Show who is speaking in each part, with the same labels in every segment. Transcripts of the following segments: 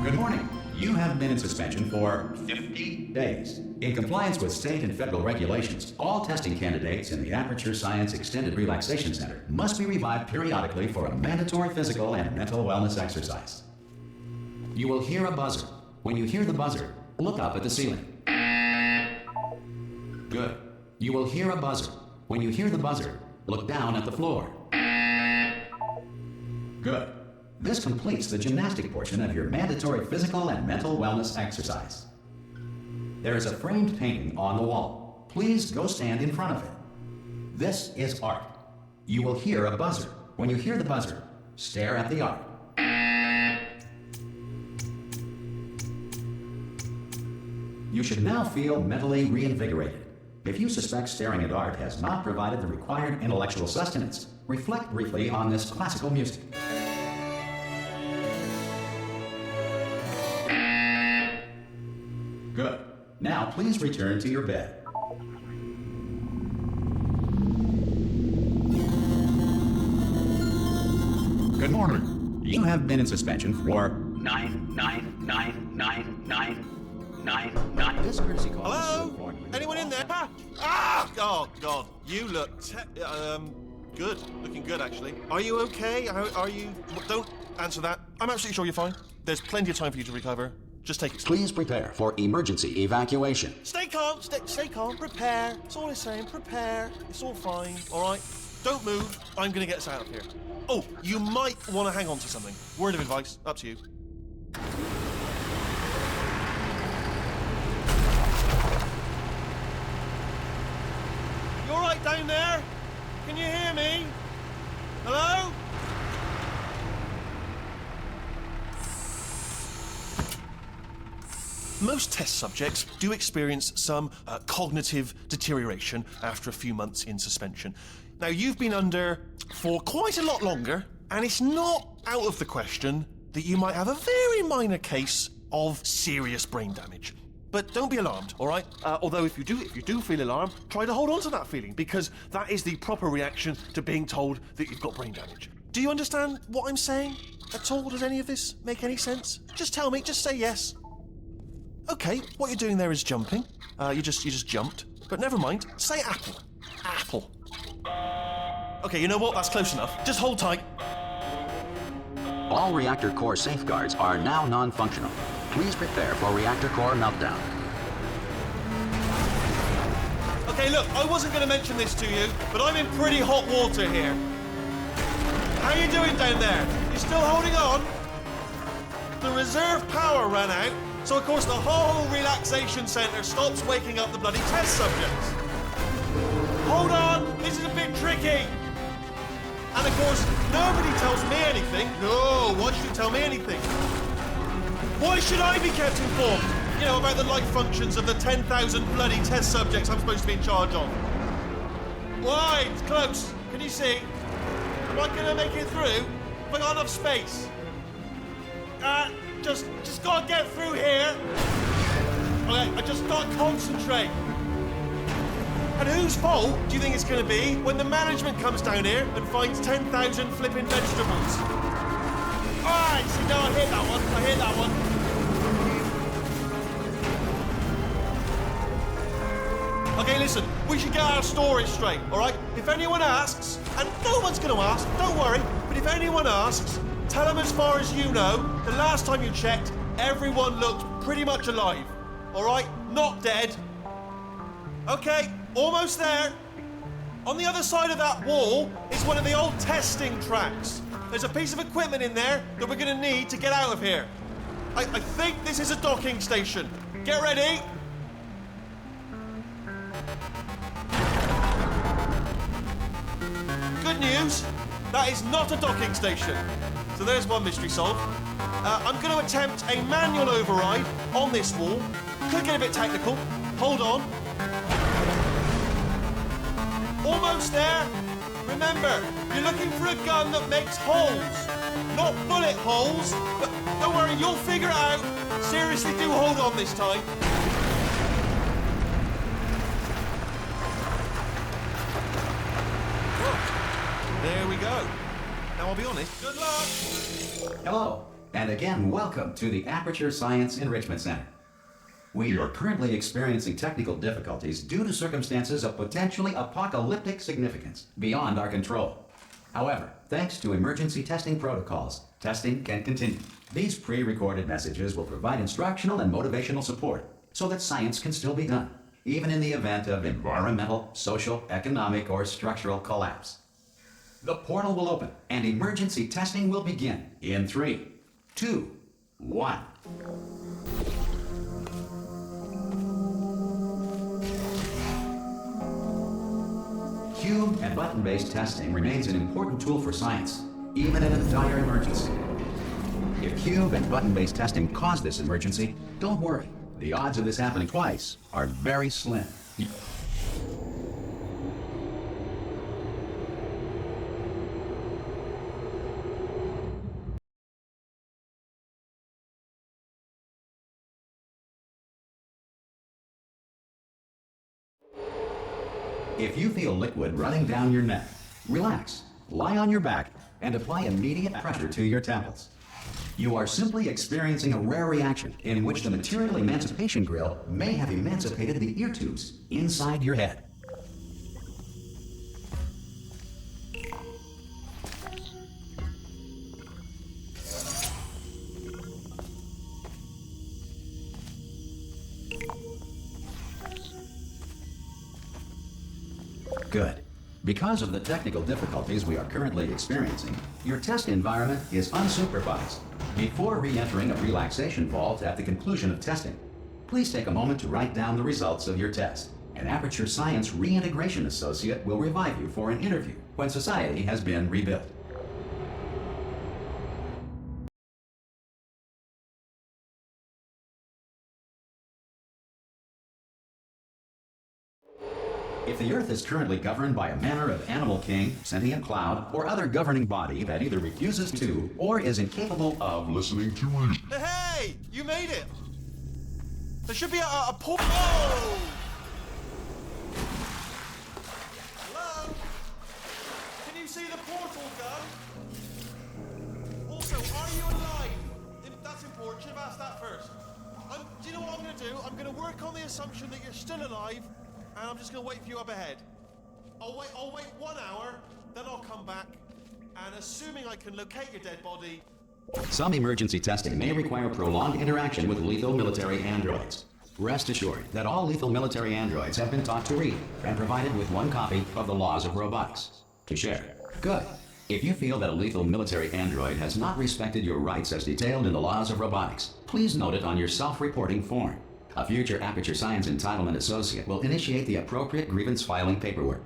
Speaker 1: Good morning. You have been in suspension for 50 days. In compliance with state and federal regulations, all testing candidates in the Aperture Science Extended Relaxation Center must be revived periodically for a mandatory physical and mental wellness exercise. You will hear a buzzer. When you hear the buzzer, look up at the ceiling. Good. You will hear a buzzer. When you hear the buzzer, look down at the floor. Good. This completes the gymnastic portion of your mandatory physical and mental wellness exercise. There is a framed painting on the wall. Please go stand in front of it. This is art. You will hear a buzzer. When you hear the buzzer, stare at the art. You should now feel mentally reinvigorated. If you suspect staring at art has not provided the required intellectual sustenance, reflect briefly on this classical music. Good. Now please return to your bed. Good morning. You have been in suspension for 9999999. This courtesy call.
Speaker 2: Hello? Anyone in there? Ah! Oh God, you look good. Looking good, actually. Are you okay? Are you? Don't answer that. I'm absolutely sure you're fine. There's plenty of time for you to recover. Just take it.
Speaker 1: Please prepare for emergency evacuation.
Speaker 2: Stay calm. Stay calm. Prepare. That's all I'm saying. Prepare. It's all fine. All right. Don't move. I'm gonna get us out of here. Oh, you might want to hang on to something. Word of advice. Up to you. You all right down there? Can you hear me? Hello? Most test subjects do experience some cognitive deterioration after a few months in suspension. Now, you've been under for quite a lot longer, and it's not out of the question that you might have a very minor case of serious brain damage. But don't be alarmed, all right? Although if you do feel alarmed, try to hold on to that feeling, because that is the proper reaction to being told that you've got brain damage. Do you understand what I'm saying at all? Does any of this make any sense? Just tell me, just say yes. Okay, what you're doing there is jumping. You just jumped. But never mind. Say apple. Apple. Okay, you know what? That's close enough. Just hold tight.
Speaker 1: All reactor core safeguards are now non-functional. Please prepare for reactor core meltdown.
Speaker 2: Okay, look, I wasn't going to mention this to you, but I'm in pretty hot water here. How you doing down there? You still holding on? The reserve power ran out. So, of course, the whole relaxation centre stops waking up the bloody test subjects. Hold on, this is a bit tricky. And, of course, nobody tells me anything. No, why should you tell me anything? Why should I be kept informed? You know, about the life functions of the 10,000 bloody test subjects I'm supposed to be in charge of. Why? It's close. Can you see? Am I going to make it through? Have I got enough space? Just gotta get through here. Okay, I just gotta concentrate. And whose fault do you think it's gonna be when the management comes down here and finds 10,000 flipping vegetables? Alright, see, no, I hit that one. Okay, listen, we should get our story straight, alright? If anyone asks, and no one's gonna ask, don't worry, but if anyone asks, tell them as far as you know, the last time you checked, everyone looked pretty much alive. All right? Not dead. Okay, almost there. On the other side of that wall is one of the old testing tracks. There's a piece of equipment in there that we're going to need to get out of here. I think this is a docking station. Get ready. Good news, that is not a docking station. So there's one mystery solved. I'm going to attempt a manual override on this wall. Could get a bit technical. Hold on. Almost there. Remember, you're looking for a gun that makes holes. Not bullet holes, but don't worry, you'll figure it out. Seriously, do hold on this time. There we go. Now, I'll be honest. Good luck.
Speaker 1: Hello. And again, welcome to the Aperture Science Enrichment Center. We are currently experiencing technical difficulties due to circumstances of potentially apocalyptic significance beyond our control. However, thanks to emergency testing protocols, testing can continue. These pre-recorded messages will provide instructional and motivational support so that science can still be done, even in the event of environmental, social, economic, or structural collapse. The portal will open and emergency testing will begin in 3, 2, 1. Cube and button-based testing remains an important tool for science, even in a dire emergency. If cube and button-based testing caused this emergency, don't worry. The odds of this happening twice are very slim. If you feel liquid running down your neck, relax, lie on your back, and apply immediate pressure to your temples. You are simply experiencing a rare reaction in which the material emancipation grill may have emancipated the ear tubes inside your head. Good. Because of the technical difficulties we are currently experiencing, your test environment is unsupervised. Before re-entering a relaxation vault at the conclusion of testing, please take a moment to write down the results of your test. An Aperture Science Reintegration Associate will revive you for an interview when society has been rebuilt. If the Earth is currently governed by a manner of animal king, sentient cloud, or other governing body that either refuses to or is incapable of listening to us.
Speaker 2: Hey! You made it! There should be a portal. Oh! Hello? Can you see the portal gun? Also, are you alive? That's important. Should have asked that first. Do you know what I'm going to do? I'm going to work on the assumption that you're still alive. And I'm just going to wait for you up ahead. I'll wait 1 hour, then I'll come back. And assuming I can locate your dead body...
Speaker 1: Some emergency testing may require prolonged interaction with lethal military androids. Rest assured that all lethal military androids have been taught to read and provided with 1 copy of the Laws of Robotics to share. Good. If you feel that a lethal military android has not respected your rights as detailed in the Laws of Robotics, please note it on your self-reporting form. A future Aperture Science Entitlement Associate will initiate the appropriate grievance filing paperwork.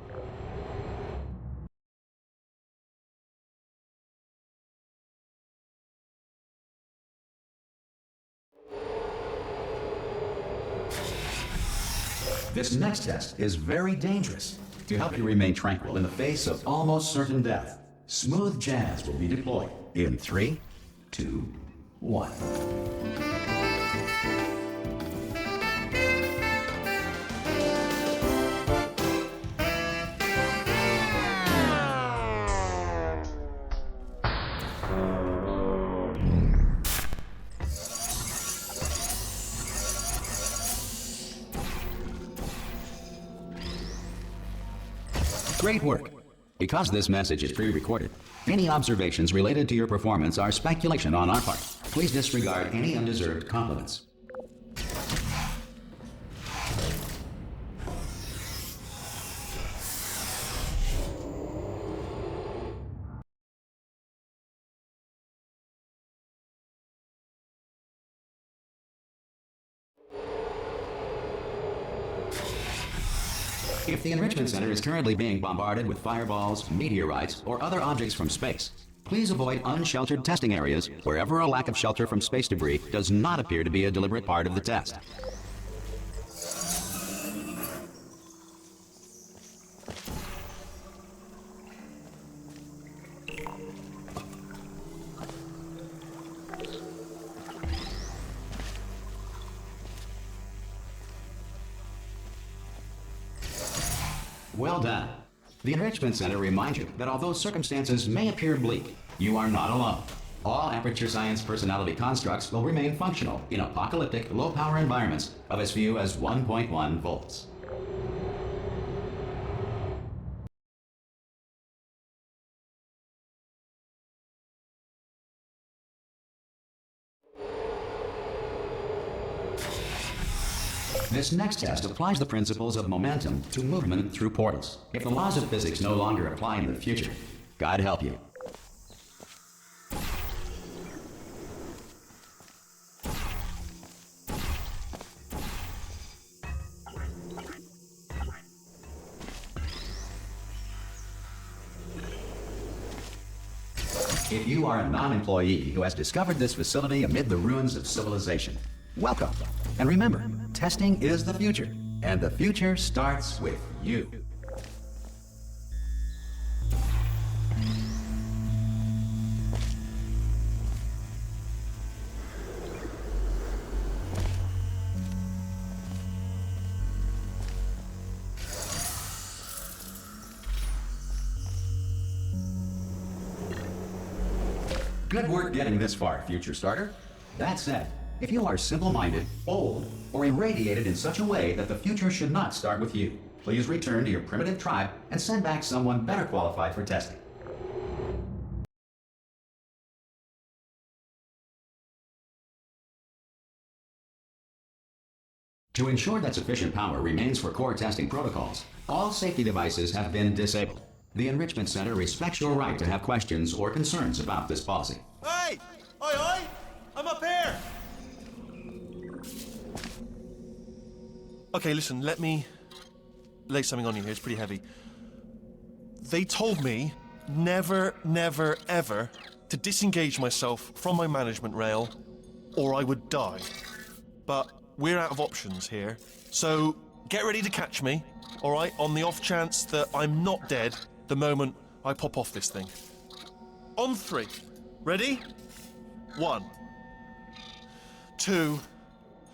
Speaker 1: This next test is very dangerous. To help you remain tranquil in the face of almost certain death, smooth jazz will be deployed in 3, 2, 1. Great work. Because this message is pre-recorded, any observations related to your performance are speculation on our part. Please disregard any undeserved compliments. If the Enrichment Center is currently being bombarded with fireballs, meteorites, or other objects from space, please avoid unsheltered testing areas wherever a lack of shelter from space debris does not appear to be a deliberate part of the test. Well done. The Enrichment Center reminds you that although circumstances may appear bleak, you are not alone. All Aperture Science personality constructs will remain functional in apocalyptic, low-power environments of as few as 1.1 volts. This next test applies the principles of momentum to movement through portals. If the laws of physics no longer apply in the future, God help you. If you are a non-employee who has discovered this facility amid the ruins of civilization, welcome. And remember, testing is the future, and the future starts with you. Good work getting this far, future starter. That said, if you are simple-minded, old, or irradiated in such a way that the future should not start with you, please return to your primitive tribe and send back someone better qualified for testing. To ensure that sufficient power remains for core testing protocols, all safety devices have been disabled. The Enrichment Center respects your right to have questions or concerns about this policy.
Speaker 2: Hey! Oi, oi! I'm up here! Okay, listen, let me lay something on you here. It's pretty heavy. They told me never, never, ever to disengage myself from my management rail or I would die. But we're out of options here. So get ready to catch me, all right, on the off chance that I'm not dead the moment I pop off this thing. On 3. Ready? 1, 2,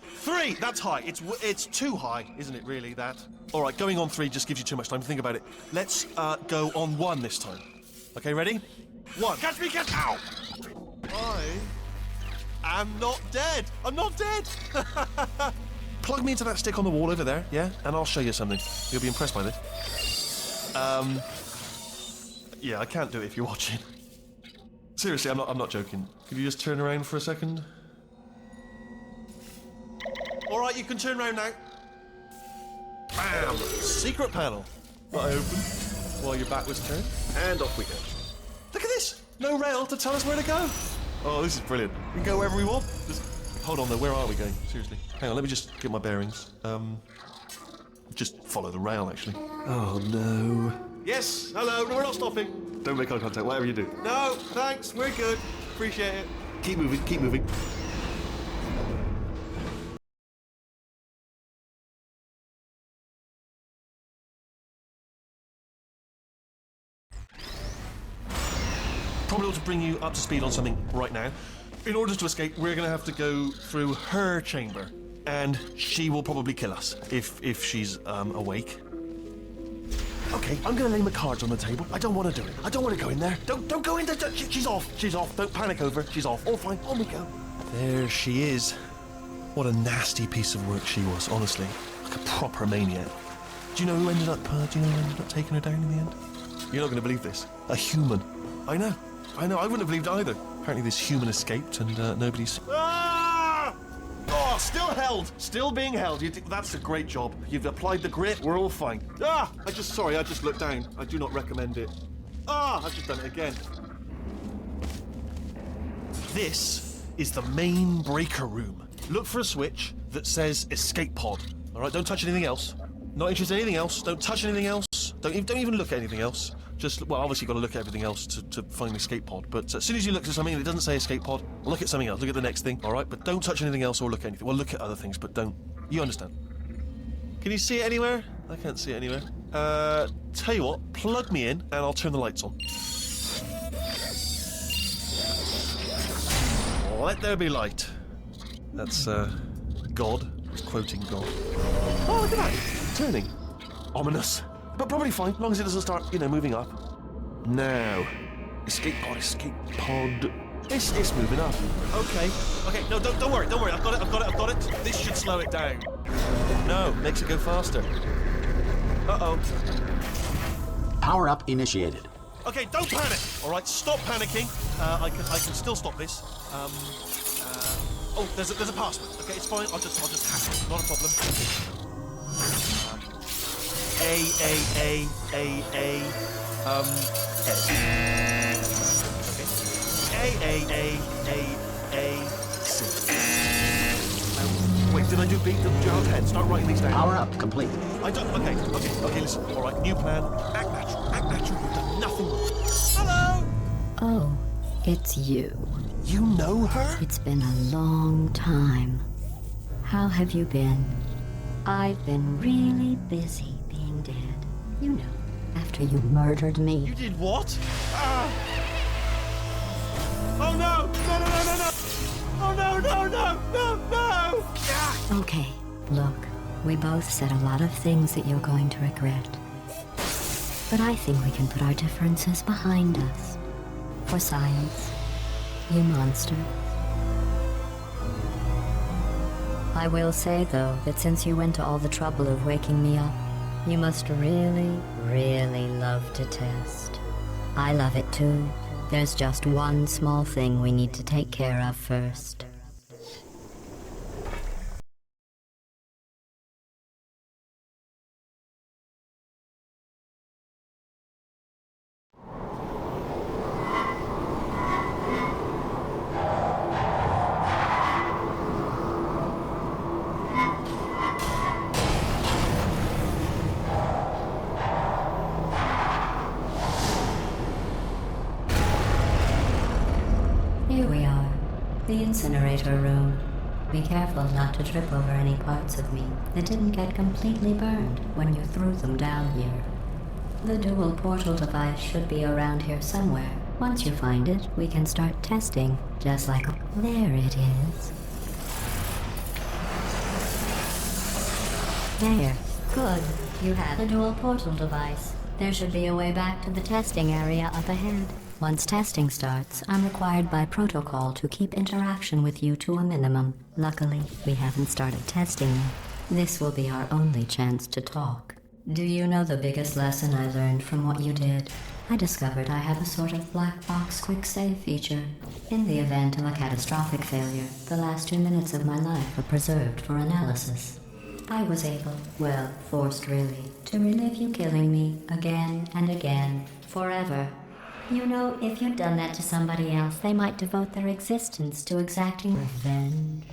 Speaker 2: 3! That's high. It's too high, isn't it, really, that? All right, going on 3 just gives you too much time to think about it. Let's go on 1 this time. Okay, ready? 1. Catch me, catch... Ow! I am not dead. I'm not dead! Plug me into that stick on the wall over there, yeah? And I'll show you something. You'll be impressed by this. Yeah, I can't do it if you're watching. Seriously, I'm not joking. Could you just turn around for a second? Alright, you can turn around now. Bam! Secret panel. That I opened while your back was turned. And off we go. Look at this! No rail to tell us where to go. Oh, this is brilliant. We can go wherever we want. Just hold on though, where are we going? Seriously. Hang on, let me just get my bearings. Just follow the rail, actually. Oh, no. Yes, hello, no, we're not stopping. Don't make eye contact, whatever you do. No, thanks, we're good. Appreciate it. Keep moving, keep moving. Probably ought to bring you up to speed on something right now. In order to escape, we're going to have to go through her chamber. And she will probably kill us, if she's awake. Okay, I'm gonna lay my cards on the table. I don't want to do it. I don't want to go in there. Don't go in there. She's off. She's off. Don't panic over. She's off. All fine. On we go. There she is. What a nasty piece of work she was, honestly. Like a proper maniac. Do you know who ended up taking her down in the end? You're not going to believe this. A human. I know. I wouldn't have believed either. Apparently this human escaped and nobody's... Ah! Oh, still held. Still being held. That's a great job. You've applied the grit. We're all fine. Ah! I just looked down. I do not recommend it. Ah! I've just done it again. This is the main breaker room. Look for a switch that says escape pod. All right, don't touch anything else. Not interested in anything else. Don't touch anything else. Don't even look at anything else. Just, well, obviously you've got to look at everything else to find the escape pod. But as soon as you look at something and it doesn't say escape pod, look at something else. Look at the next thing, all right? But don't touch anything else or look at anything. Well, look at other things, but don't. You understand? Can you see it anywhere? I can't see it anywhere. Tell you what, plug me in and I'll turn the lights on. Let there be light. That's, God. He's quoting God. Oh, look at that. Turning. Ominous. But probably fine, as long as it doesn't start, moving up. Now. Escape pod. It's moving up. Okay. No, don't worry. I've got it. This should slow it down. No, makes it go faster. Uh-oh.
Speaker 1: Power-up initiated.
Speaker 2: Okay, don't panic. All right, stop panicking. I can still stop this. Oh, there's a password. Okay, it's fine. I'll just hack it. Not a problem. Wait, did I do beat the child's head? Start writing these down.
Speaker 1: Power-up complete.
Speaker 2: Okay, listen. All right, new plan. Act natural. You've done nothing wrong. Hello!
Speaker 3: Oh, it's you.
Speaker 2: You know her?
Speaker 3: It's been a long time. How have you been? I've been really busy being dead. You know, after you murdered me.
Speaker 2: You did what? Oh no! No! Oh no!
Speaker 3: Okay, look, we both said a lot of things that you're going to regret. But I think we can put our differences behind us. For science, you monster. I will say, though, that since you went to all the trouble of waking me up, you must really, really love to test. I love it too. There's just one small thing we need to take care of first. Here we are, the incinerator room. Be careful not to trip over any parts of me that didn't get completely burned when you threw them down here. The dual portal device should be around here somewhere. Once you find it, we can start testing, just like... There it is. There. Good. You have the dual portal device. There should be a way back to the testing area up ahead. Once testing starts, I'm required by protocol to keep interaction with you to a minimum. Luckily, we haven't started testing yet. This will be our only chance to talk. Do you know the biggest lesson I learned from what you did? I discovered I have a sort of black box quick save feature. In the event of a catastrophic failure, the last 2 minutes of my life are preserved for analysis. I was able, well, forced really, to relive you killing me again and again, forever. You know, if you'd done that to somebody else, they might devote their existence to exacting revenge.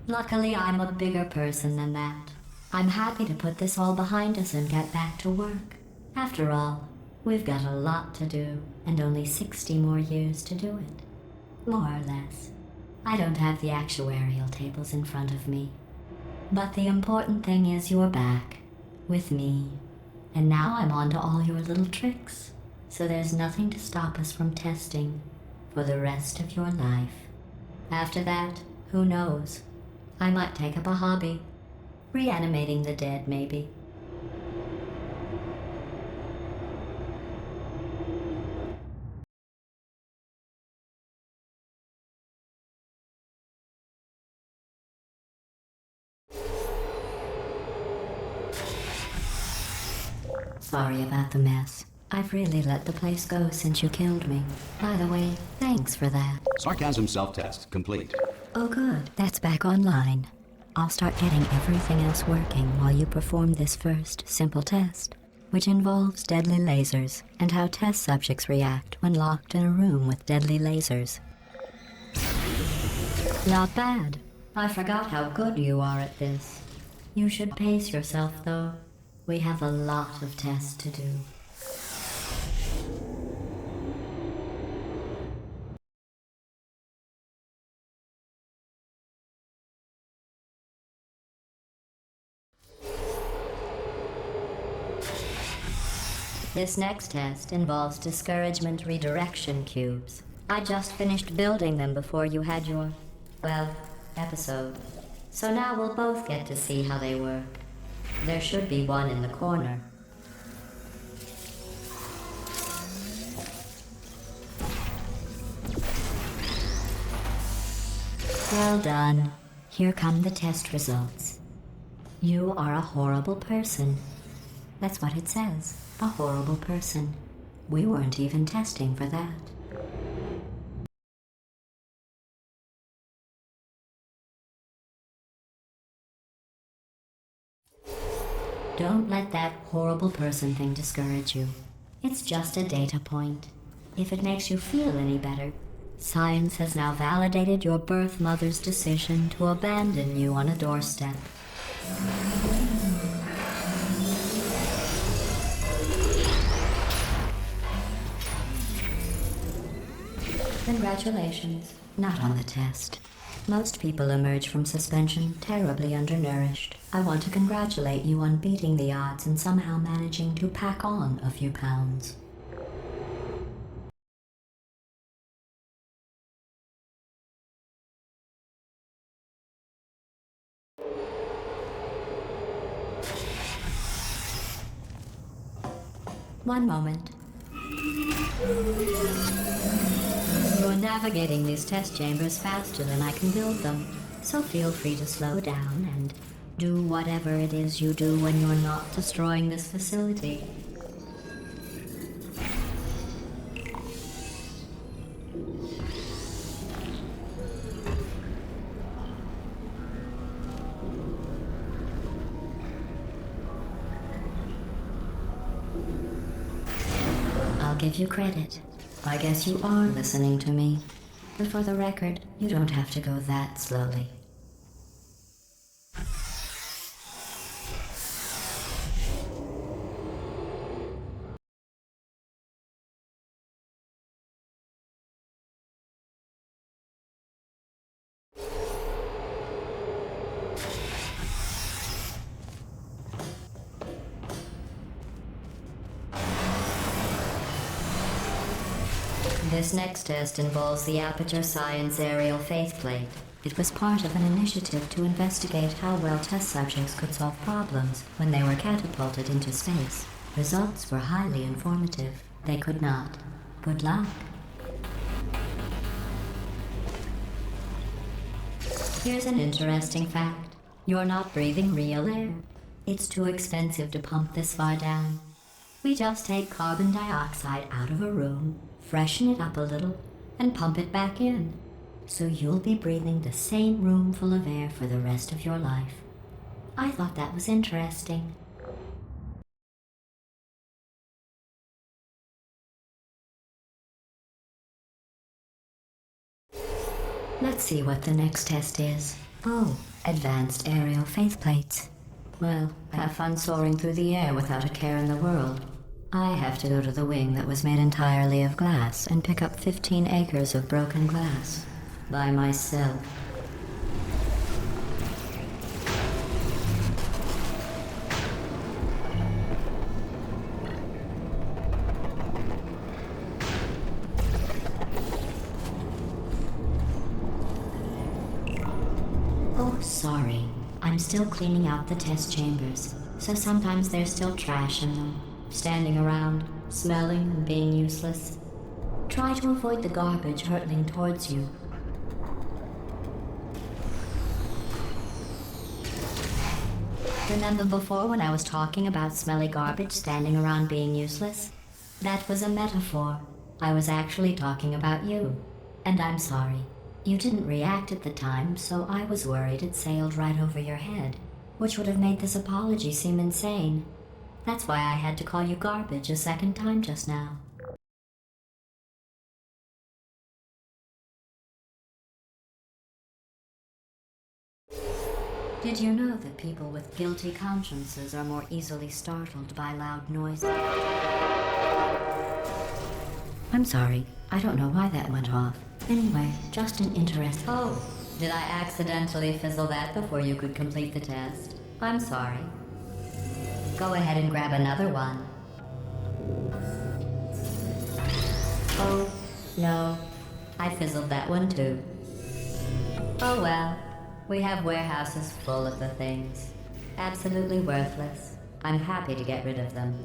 Speaker 3: Luckily, I'm a bigger person than that. I'm happy to put this all behind us and get back to work. After all, we've got a lot to do, and only 60 more years to do it. More or less. I don't have the actuarial tables in front of me. But the important thing is you're back, with me. And now I'm on to all your little tricks. So there's nothing to stop us from testing for the rest of your life. After that, who knows? I might take up a hobby. Reanimating the dead, maybe. Sorry about the mess. I've really let the place go since you killed me. By the way, thanks for that.
Speaker 1: Sarcasm self-test complete.
Speaker 3: Oh good, that's back online. I'll start getting everything else working while you perform this first, simple test, which involves deadly lasers and how test subjects react when locked in a room with deadly lasers. Not bad. I forgot how good you are at this. You should pace yourself, though. We have a lot of tests to do. This next test involves discouragement redirection cubes. I just finished building them before you had your, well, episode. So now we'll both get to see how they work. There should be one in the corner. Well done. Here come the test results. You are a horrible person. That's what it says. A horrible person. We weren't even testing for that. Don't let that horrible person thing discourage you. It's just a data point. If it makes you feel any better, science has now validated your birth mother's decision to abandon you on a doorstep. Congratulations. Not on the test. Most people emerge from suspension terribly undernourished. I want to congratulate you on beating the odds and somehow managing to pack on a few pounds. One moment. You're navigating these test chambers faster than I can build them, so feel free to slow down and do whatever it is you do when you're not destroying this facility. I'll give you credit. I guess you are listening to me. But for the record, you don't have to go that slowly. This next test involves the Aperture Science Aerial Faithplate. It was part of an initiative to investigate how well test subjects could solve problems when they were catapulted into space. Results were highly informative. They could not. Good luck. Here's an interesting fact. You're not breathing real air. It's too expensive to pump this far down. We just take carbon dioxide out of a room, freshen it up a little, and pump it back in. So you'll be breathing the same room full of air for the rest of your life. I thought that was interesting. Let's see what the next test is. Oh, advanced aerial faithplates. Well, have fun soaring through the air without a care in the world. I have to go to the wing that was made entirely of glass and pick up 15 acres of broken glass. By myself. Oh, sorry. I'm still cleaning out the test chambers, so sometimes there's still trash in them, standing around, smelling and being useless. Try to avoid the garbage hurtling towards you. Remember before when I was talking about smelly garbage standing around being useless? That was a metaphor. I was actually talking about you. And I'm sorry. You didn't react at the time, so I was worried it sailed right over your head, which would have made this apology seem insane. That's why I had to call you garbage a second time just now. Did you know that people with guilty consciences are more easily startled by loud noises? I'm sorry. I don't know why that went off. Anyway, just an interest. Oh, did I accidentally fizzle that before you could complete the test? I'm sorry. Go ahead and grab another one. Oh, no. I fizzled that one too. Oh well. We have warehouses full of the things. Absolutely worthless. I'm happy to get rid of them.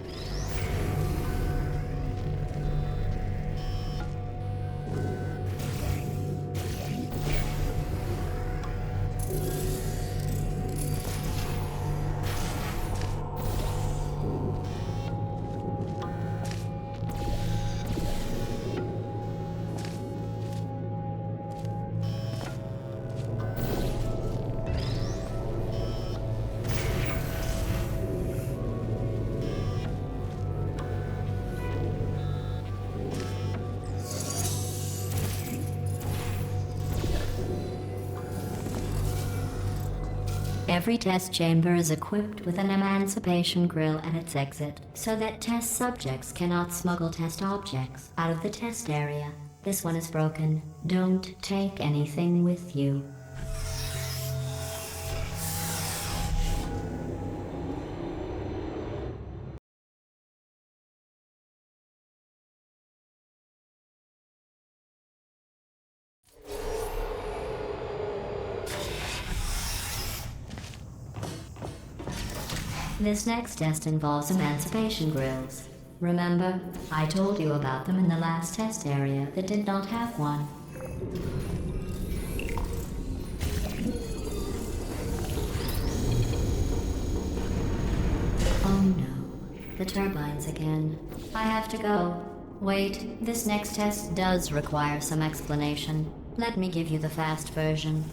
Speaker 3: Every test chamber is equipped with an emancipation grill at its exit, so that test subjects cannot smuggle test objects out of the test area. This one is broken. Don't take anything with you. This next test involves emancipation grills. Remember, I told you about them in the last test area that did not have one. Oh no, the turbines again. I have to go. Wait, this next test does require some explanation. Let me give you the fast version.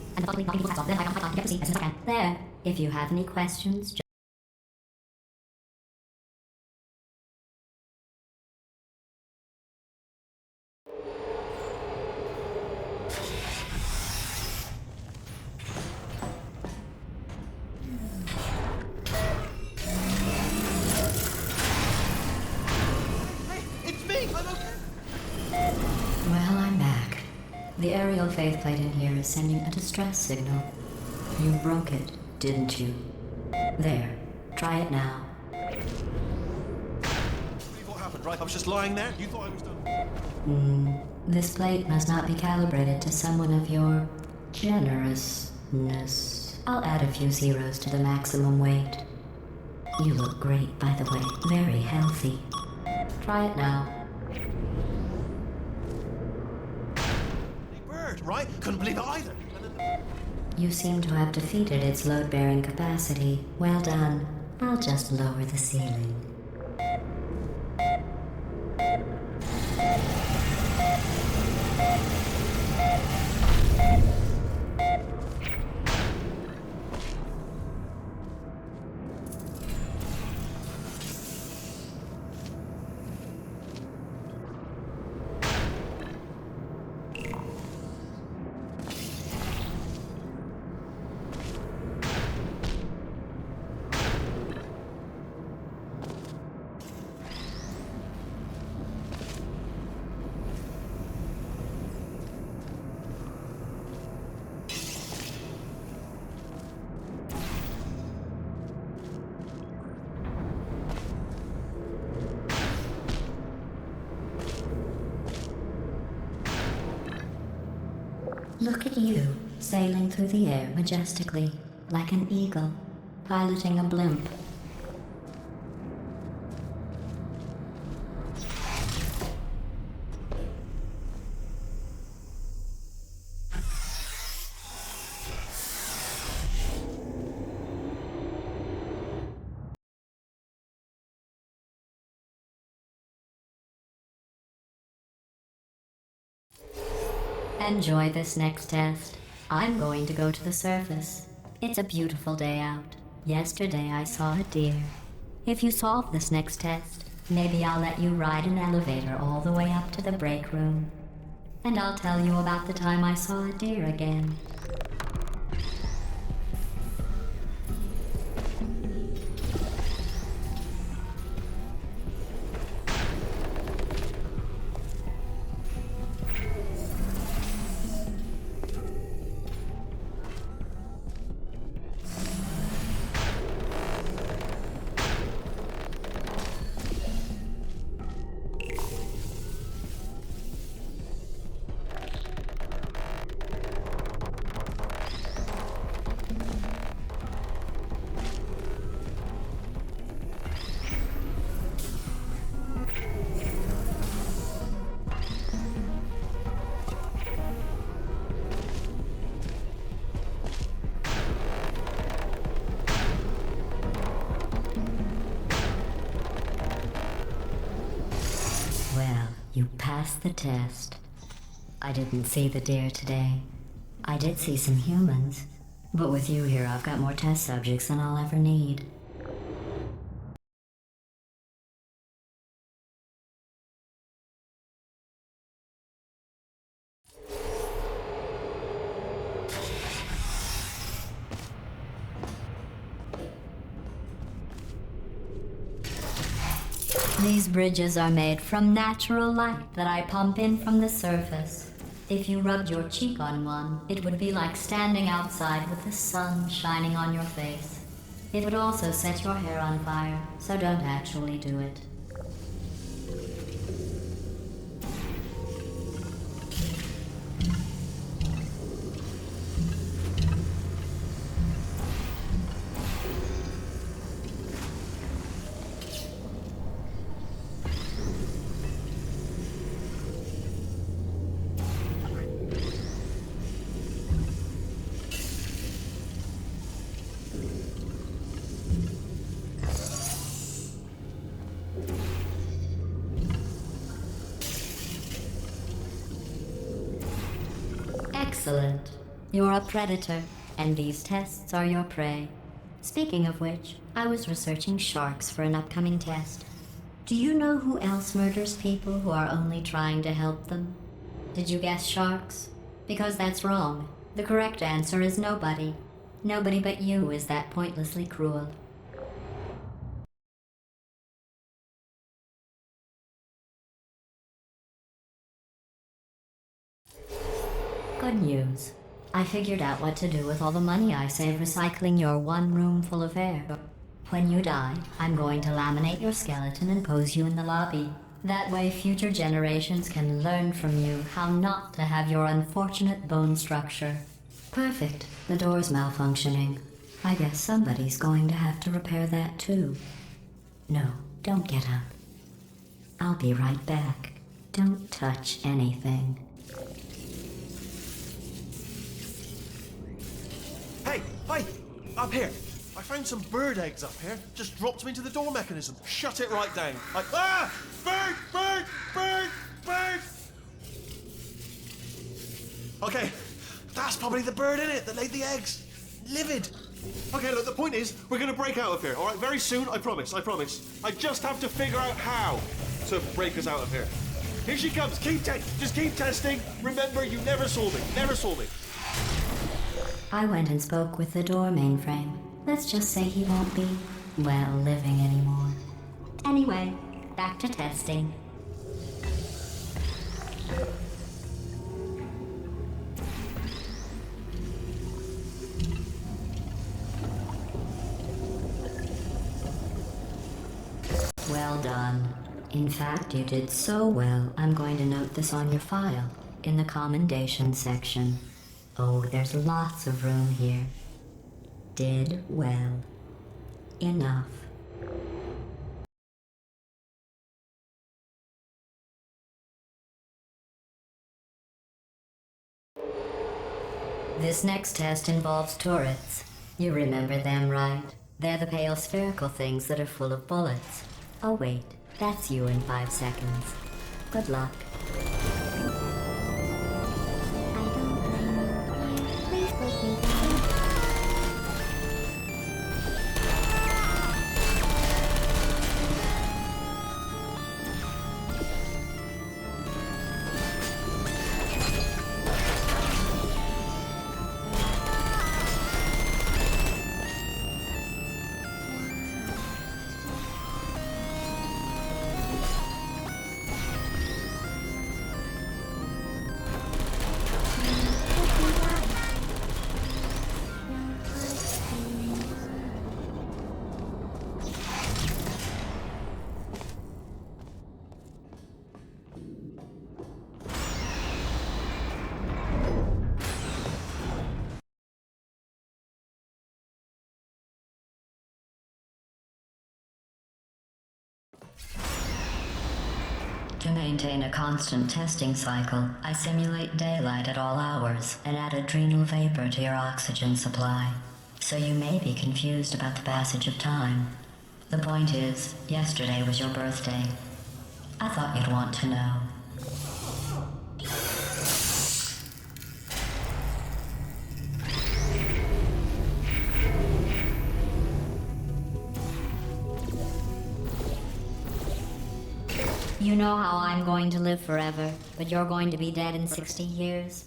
Speaker 3: There, if you have any questions,
Speaker 2: It's me! I'm okay!
Speaker 3: well, I'm back. The aerial faith plate in here is sending a distress signal. You broke it, didn't you? There, try it now.
Speaker 2: What happened, right? I was just lying there. You thought I was done.
Speaker 3: This plate must not be calibrated to someone of your generousness. I'll add a few zeros to the maximum weight. You look great, by the way. Very healthy. Try it now.
Speaker 2: Bird, right? Couldn't believe it either.
Speaker 3: You seem to have defeated its load-bearing capacity. Well done. I'll just lower the ceiling. Look at you, sailing through the air majestically, like an eagle, piloting a blimp. Enjoy this next test. I'm going to go to the surface. It's a beautiful day out. Yesterday I saw a deer. If you solve this next test, maybe I'll let you ride an elevator all the way up to the break room. And I'll tell you about the time I saw a deer again. Well, you passed the test. I didn't see the deer today. I did see some humans, but with you here I've got more test subjects than I'll ever need. These bridges are made from natural light that I pump in from the surface. If you rubbed your cheek on one, it would be like standing outside with the sun shining on your face. It would also set your hair on fire, so don't actually do it. Excellent. You're a predator, and these tests are your prey. Speaking of which, I was researching sharks for an upcoming test. Do you know who else murders people who are only trying to help them? Did you guess sharks? Because that's wrong. The correct answer is nobody. Nobody but you is that pointlessly cruel. Good news. I figured out what to do with all the money I save recycling your one room full of air. When you die, I'm going to laminate your skeleton and pose you in the lobby. That way future generations can learn from you how not to have your unfortunate bone structure. Perfect. The door's malfunctioning. I guess somebody's going to have to repair that too. No, don't get up. I'll be right back. Don't touch anything.
Speaker 2: Hey, up here. I found some bird eggs up here. Just dropped them into the door mechanism. Shut it right down. Bird! Okay, that's probably the bird in it that laid the eggs. Livid. Okay, look, the point is, we're gonna break out of here, all right? Very soon, I promise. I just have to figure out how to break us out of here. Here she comes. Just keep testing. Remember, you never saw me.
Speaker 3: I went and spoke with the door mainframe. Let's just say he won't be, well, living anymore. Anyway, back to testing. Well done. In fact, you did so well, I'm going to note this on your file, in the commendation section. Oh, there's lots of room here. Did well. Enough. This next test involves turrets. You remember them, right? They're the pale spherical things that are full of bullets. Oh wait, that's you in 5 seconds. Good luck. To maintain a constant testing cycle, I simulate daylight at all hours and add adrenal vapor to your oxygen supply. So you may be confused about the passage of time. The point is, yesterday was your birthday. I thought you'd want to know. You know how I'm going to live forever, but you're going to be dead in 60 years?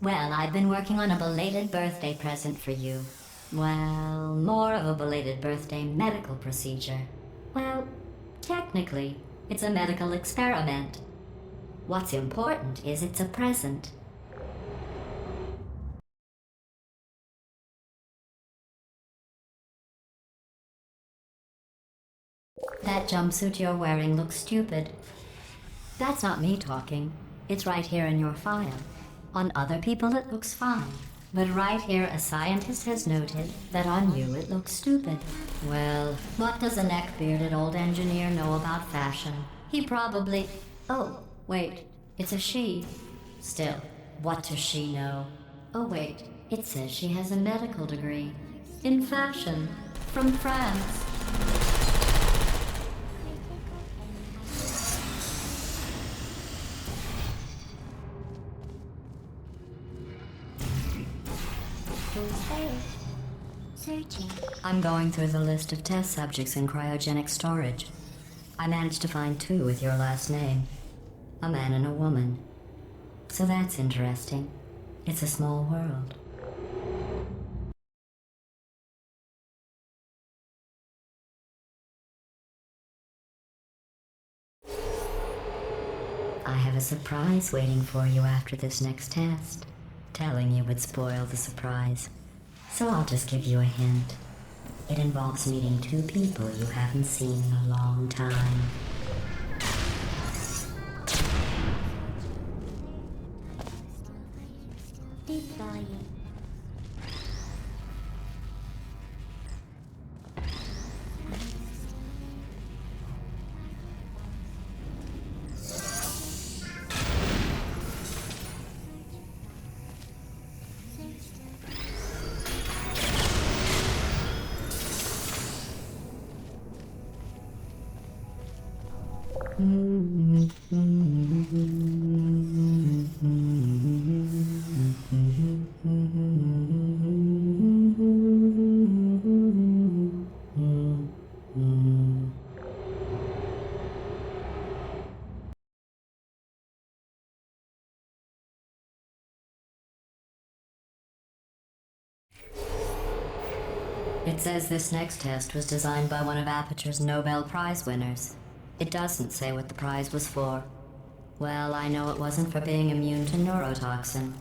Speaker 3: Well, I've been working on a belated birthday present for you. Well, more of a belated birthday medical procedure. Well, technically, It's a medical experiment. What's important is it's a present. That jumpsuit you're wearing looks stupid. That's not me talking. It's right here in your file. On other people it looks fine. But right here a scientist has noted that on you it looks stupid. Well, what does a neck-bearded old engineer know about fashion? He probably... Oh, wait, it's a she. Still, what does she know? Oh wait, it says she has a medical degree. In fashion. From France.
Speaker 4: Searching.
Speaker 3: I'm going through the list of test subjects in cryogenic storage. I managed to find 2 with your last name. A man and a woman. So that's interesting. It's a small world. I have a surprise waiting for you after this next test. Telling you would spoil the surprise. So I'll just give you a hint. It involves meeting 2 people you haven't seen in a long time.
Speaker 4: Deep volume.
Speaker 3: It says this next test was designed by one of Aperture's Nobel Prize winners. It doesn't say what the prize was for. Well, I know it wasn't for being immune to neurotoxin.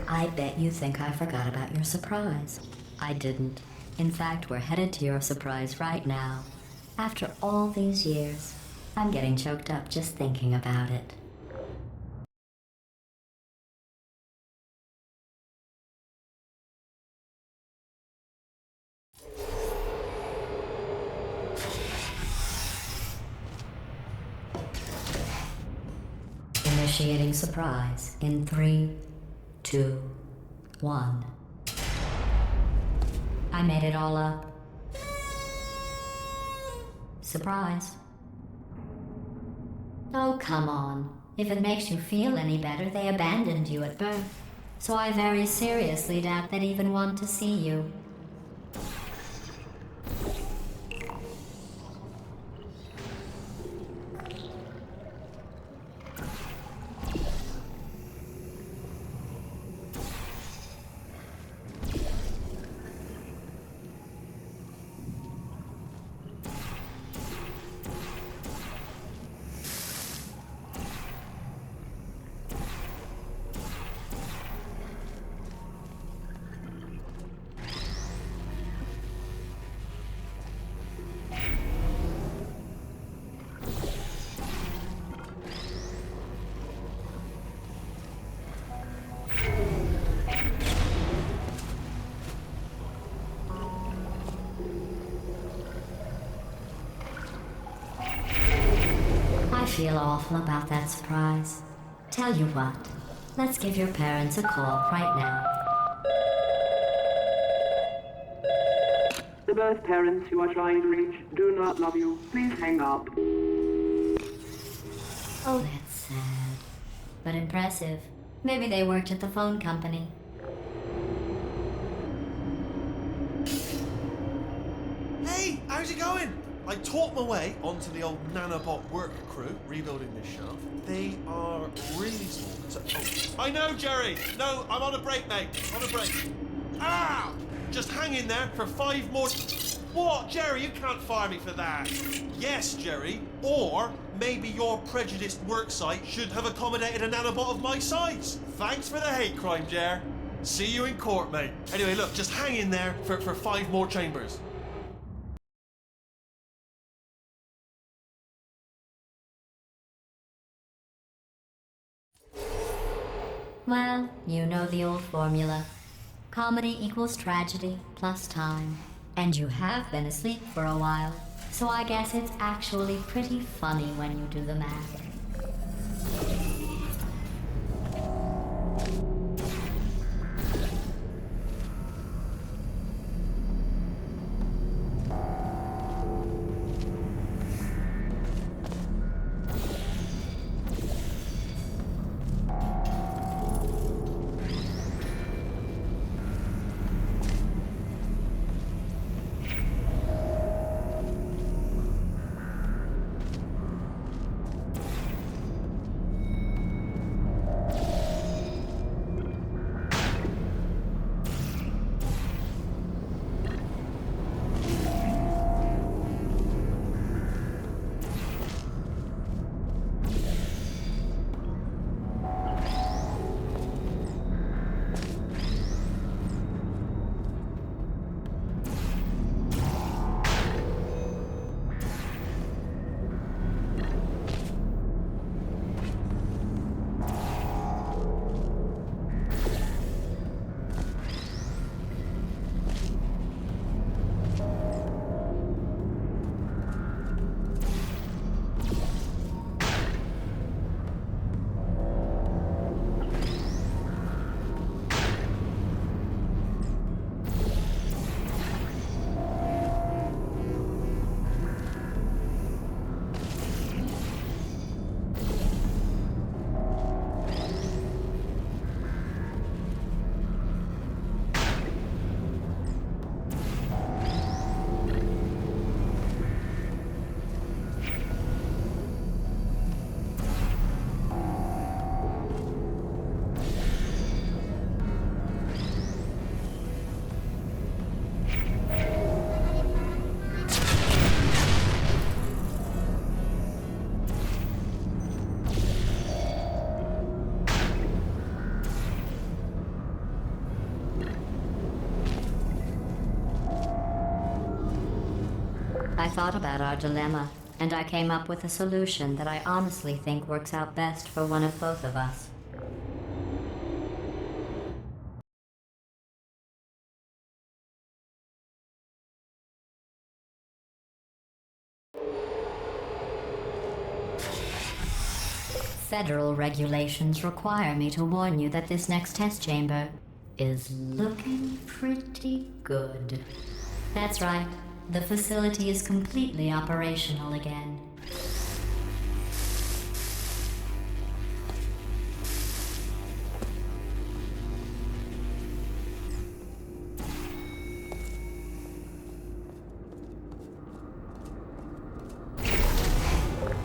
Speaker 3: I bet you think I forgot about your surprise. I didn't. In fact, we're headed to your surprise right now. After all these years, I'm getting choked up just thinking about it. Initiating surprise in 3, 2, 1. I made it all up. Surprise. Oh, come on. If it makes you feel any better, they abandoned you at birth. So I very seriously doubt they'd even want to see you. I feel awful about that surprise. Tell you what, let's give your parents a call right now.
Speaker 5: The birth parents you are trying to reach do not love you. Please hang up.
Speaker 3: Oh, that's sad. But impressive. Maybe they worked at the phone company.
Speaker 2: Hey, how's it going? I taught my way onto the old nanobot work crew rebuilding this shaft. They are really small. So, I know, Jerry. No, I'm on a break, mate. On a break. Ah! Just hang in there for 5 more. What, Jerry? You can't fire me for that. Yes, Jerry. Or maybe your prejudiced work site should have accommodated a nanobot of my size. Thanks for the hate crime, Jer. See you in court, mate. Anyway, look, just hang in there for 5 more chambers.
Speaker 3: Well, you know the old formula. Comedy equals tragedy plus time. And you have been asleep for a while, so I guess it's actually pretty funny when you do the math. I thought about our dilemma, and I came up with a solution that I honestly think works out best for one of both of us. Federal regulations require me to warn you that this next test chamber is looking pretty good. That's right. The facility is completely operational again.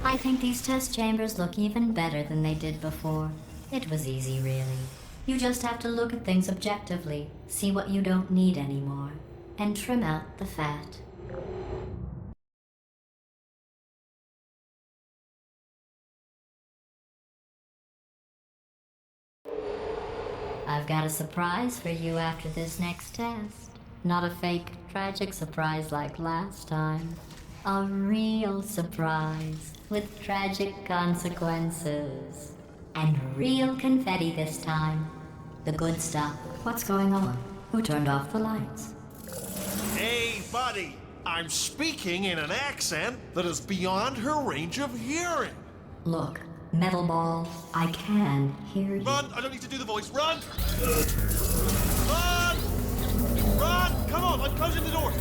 Speaker 3: I think these test chambers look even better than they did before. It was easy, really. You just have to look at things objectively, see what you don't need anymore, and trim out the fat. I've got a surprise for you after this next test. Not a fake, tragic surprise like last time. A real surprise with tragic consequences. And real confetti this time. The good stuff. What's going on? Who turned off the lights?
Speaker 2: Hey, buddy! I'm speaking in an accent that is beyond her range of hearing.
Speaker 3: Look, Metal Ball, I can hear you.
Speaker 2: Run! I don't need to do the voice. Run! Run! Run! Come on, I'm closing the door.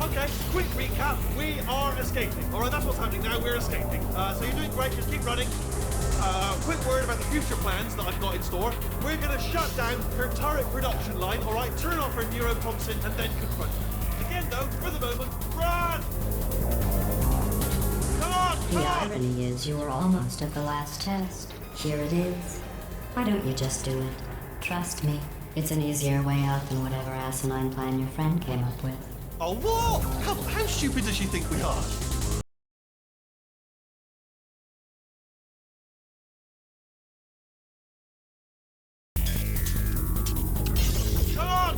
Speaker 2: Okay, quick recap. We are escaping. All right, that's what's happening now. We're escaping. So you're doing great. Just keep running. Quick word about the future plans that I've got in store. We're going to shut down her turret production line, all right? Turn off her neurotoxin and then confront her. Again, though, for the moment, run!
Speaker 3: The irony is you were almost at the last test. Here it is. Why don't you just do it? Trust me, it's an easier way out than whatever asinine plan your friend came up with.
Speaker 2: Oh, what? How stupid does she think we are? Come on!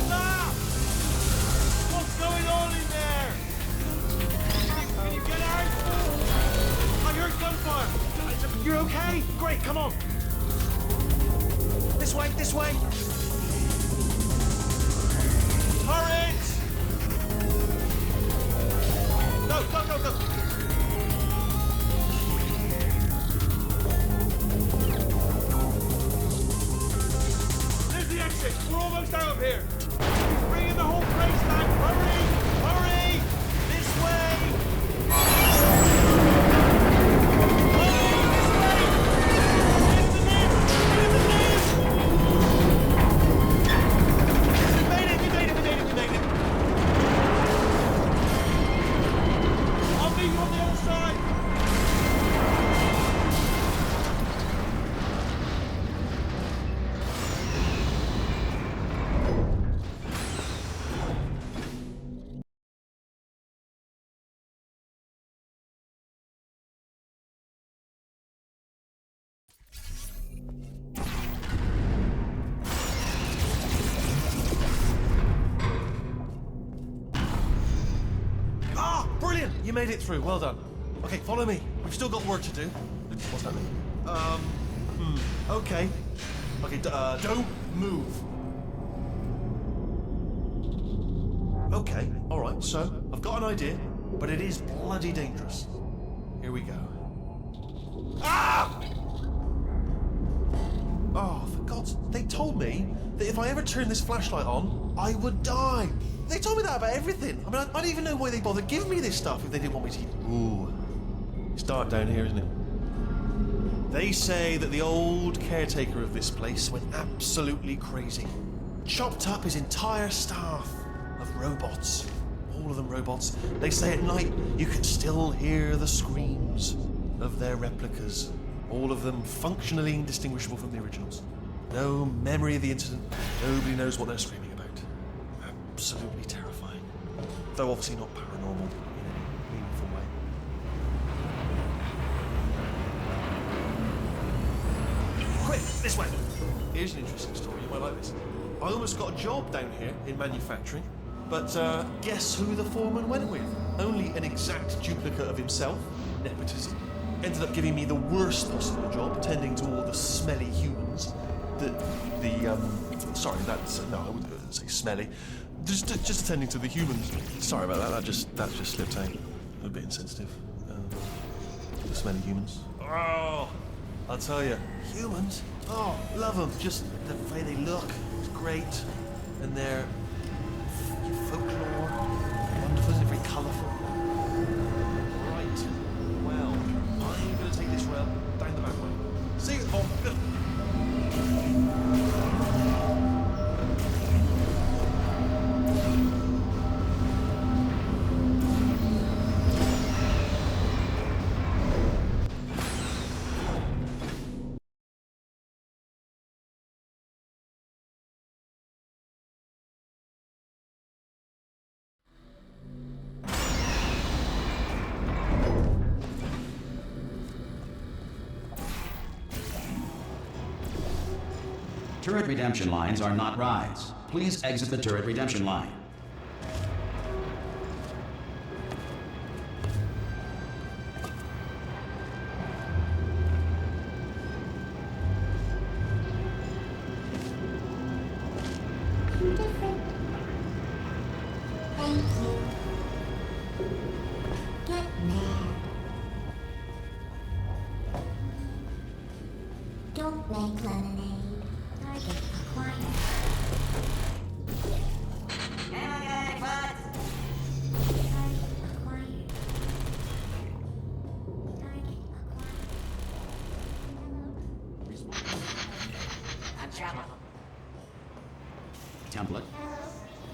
Speaker 2: Stop! What's going on in there? Can you get out? I heard gunfire. You're okay? Great, come on. This way! Turret! Go! There's the exit. We're almost out of here. He's bringing the whole place back. Hurry! This way! Brilliant! You made it through. Well done. Okay, follow me. We've still got work to do. What's that mean? Okay. Okay, don't move. Okay, alright, so I've got an idea, but it is bloody dangerous. Here we go. Ah! Oh, for God's... They told me that if I ever turned this flashlight on, I would die. They told me that about everything. I mean, I don't even know why they bothered giving me this stuff if they didn't want me to... Ooh. It's dark down here, isn't it? They say that the old caretaker of this place went absolutely crazy. Chopped up his entire staff of robots. All of them robots. They say at night you can still hear the screams of their replicas. All of them functionally indistinguishable from the originals. No memory of the incident. Nobody knows what they're screaming about. Absolutely terrifying. Though obviously not paranormal in any meaningful way. Quick, this way! Here's an interesting story, you might like this. I almost got a job down here in manufacturing, but guess who the foreman went with? Only an exact duplicate of himself, nepotism. Ended up giving me the worst possible job, tending to all the smelly humans. Sorry, that's, no, I wouldn't say smelly. Just attending to the humans. Sorry about that, that just slipped out. A bit insensitive. The smelly humans. Oh, I'll tell you, humans, oh, love them. Just the way they look is great. And their folklore, wonderful, isn't it? Very colourful. Right, well, I'm going to take this rail down the back way. See you, oh, good.
Speaker 1: Turret redemption lines are not rides. Please exit the turret redemption line.
Speaker 4: Different. Thank you. Get mad. Don't make lemonade. Target acquired. Target acquired. Target acquired.
Speaker 1: Template.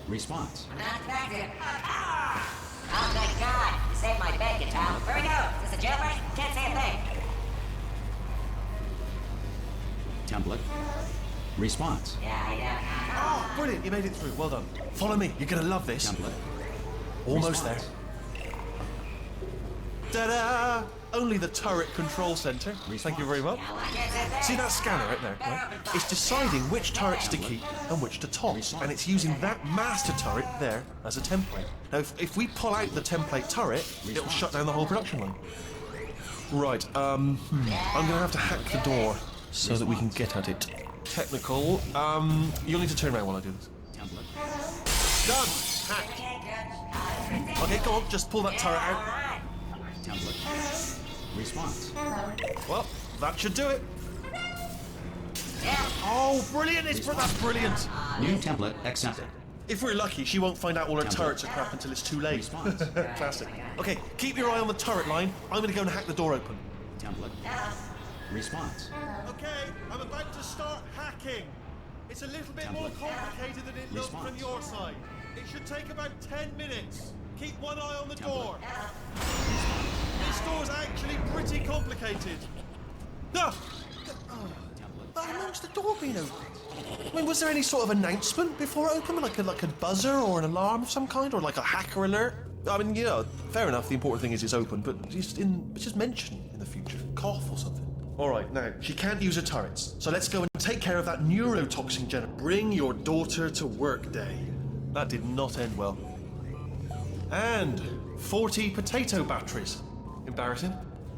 Speaker 1: Response.
Speaker 6: I'm not effective. Oh, thank God. You saved my bacon, pal. Where we go? Is this a jailbreak? Can't say a thing.
Speaker 1: Template. Response.
Speaker 2: Oh, brilliant. You made it through. Well done. Follow me. You're going to love this.
Speaker 1: Template.
Speaker 2: Almost
Speaker 1: Response.
Speaker 2: there. Ta-da! Only the turret control center. Thank you very much. See that scanner right there? Right? It's deciding which turrets to keep and which to toss, and it's using that master turret there as a template. Now, if we pull out the template turret, it'll shut down the whole production line. Right. I'm gonna have to hack the door so that we can get at it. Technical. You'll need to turn around while I do this. Done. Hacked. Okay, go on. Just pull that turret out.
Speaker 1: Template. Response.
Speaker 2: Well, that should do it. Oh, brilliant! That's brilliant.
Speaker 1: New template accepted.
Speaker 2: If we're lucky, she won't find out all her
Speaker 1: Template.
Speaker 2: turrets are crap until it's too late.
Speaker 1: Response.
Speaker 2: Classic. Okay, keep your eye on the turret line. I'm going to go and hack the door open.
Speaker 1: Template. Response.
Speaker 2: Okay, I'm about to start hacking. It's a little bit more complicated than it looks from
Speaker 1: Response.
Speaker 2: your side. It should take about 10 minutes. Keep one eye on the door. This door's actually pretty complicated. No! How long's the door been open? I mean, was there any sort of announcement before it opened? Like a buzzer or an alarm of some kind? Or like a hacker alert? I mean, you know, fair enough, the important thing is it's open, but just mention in the future. Cough or something. Alright, now, she can't use her turrets, so let's go and take care of that neurotoxin generator. Bring your daughter to work day. That did not end well. And 40 potato batteries. Embarrassing.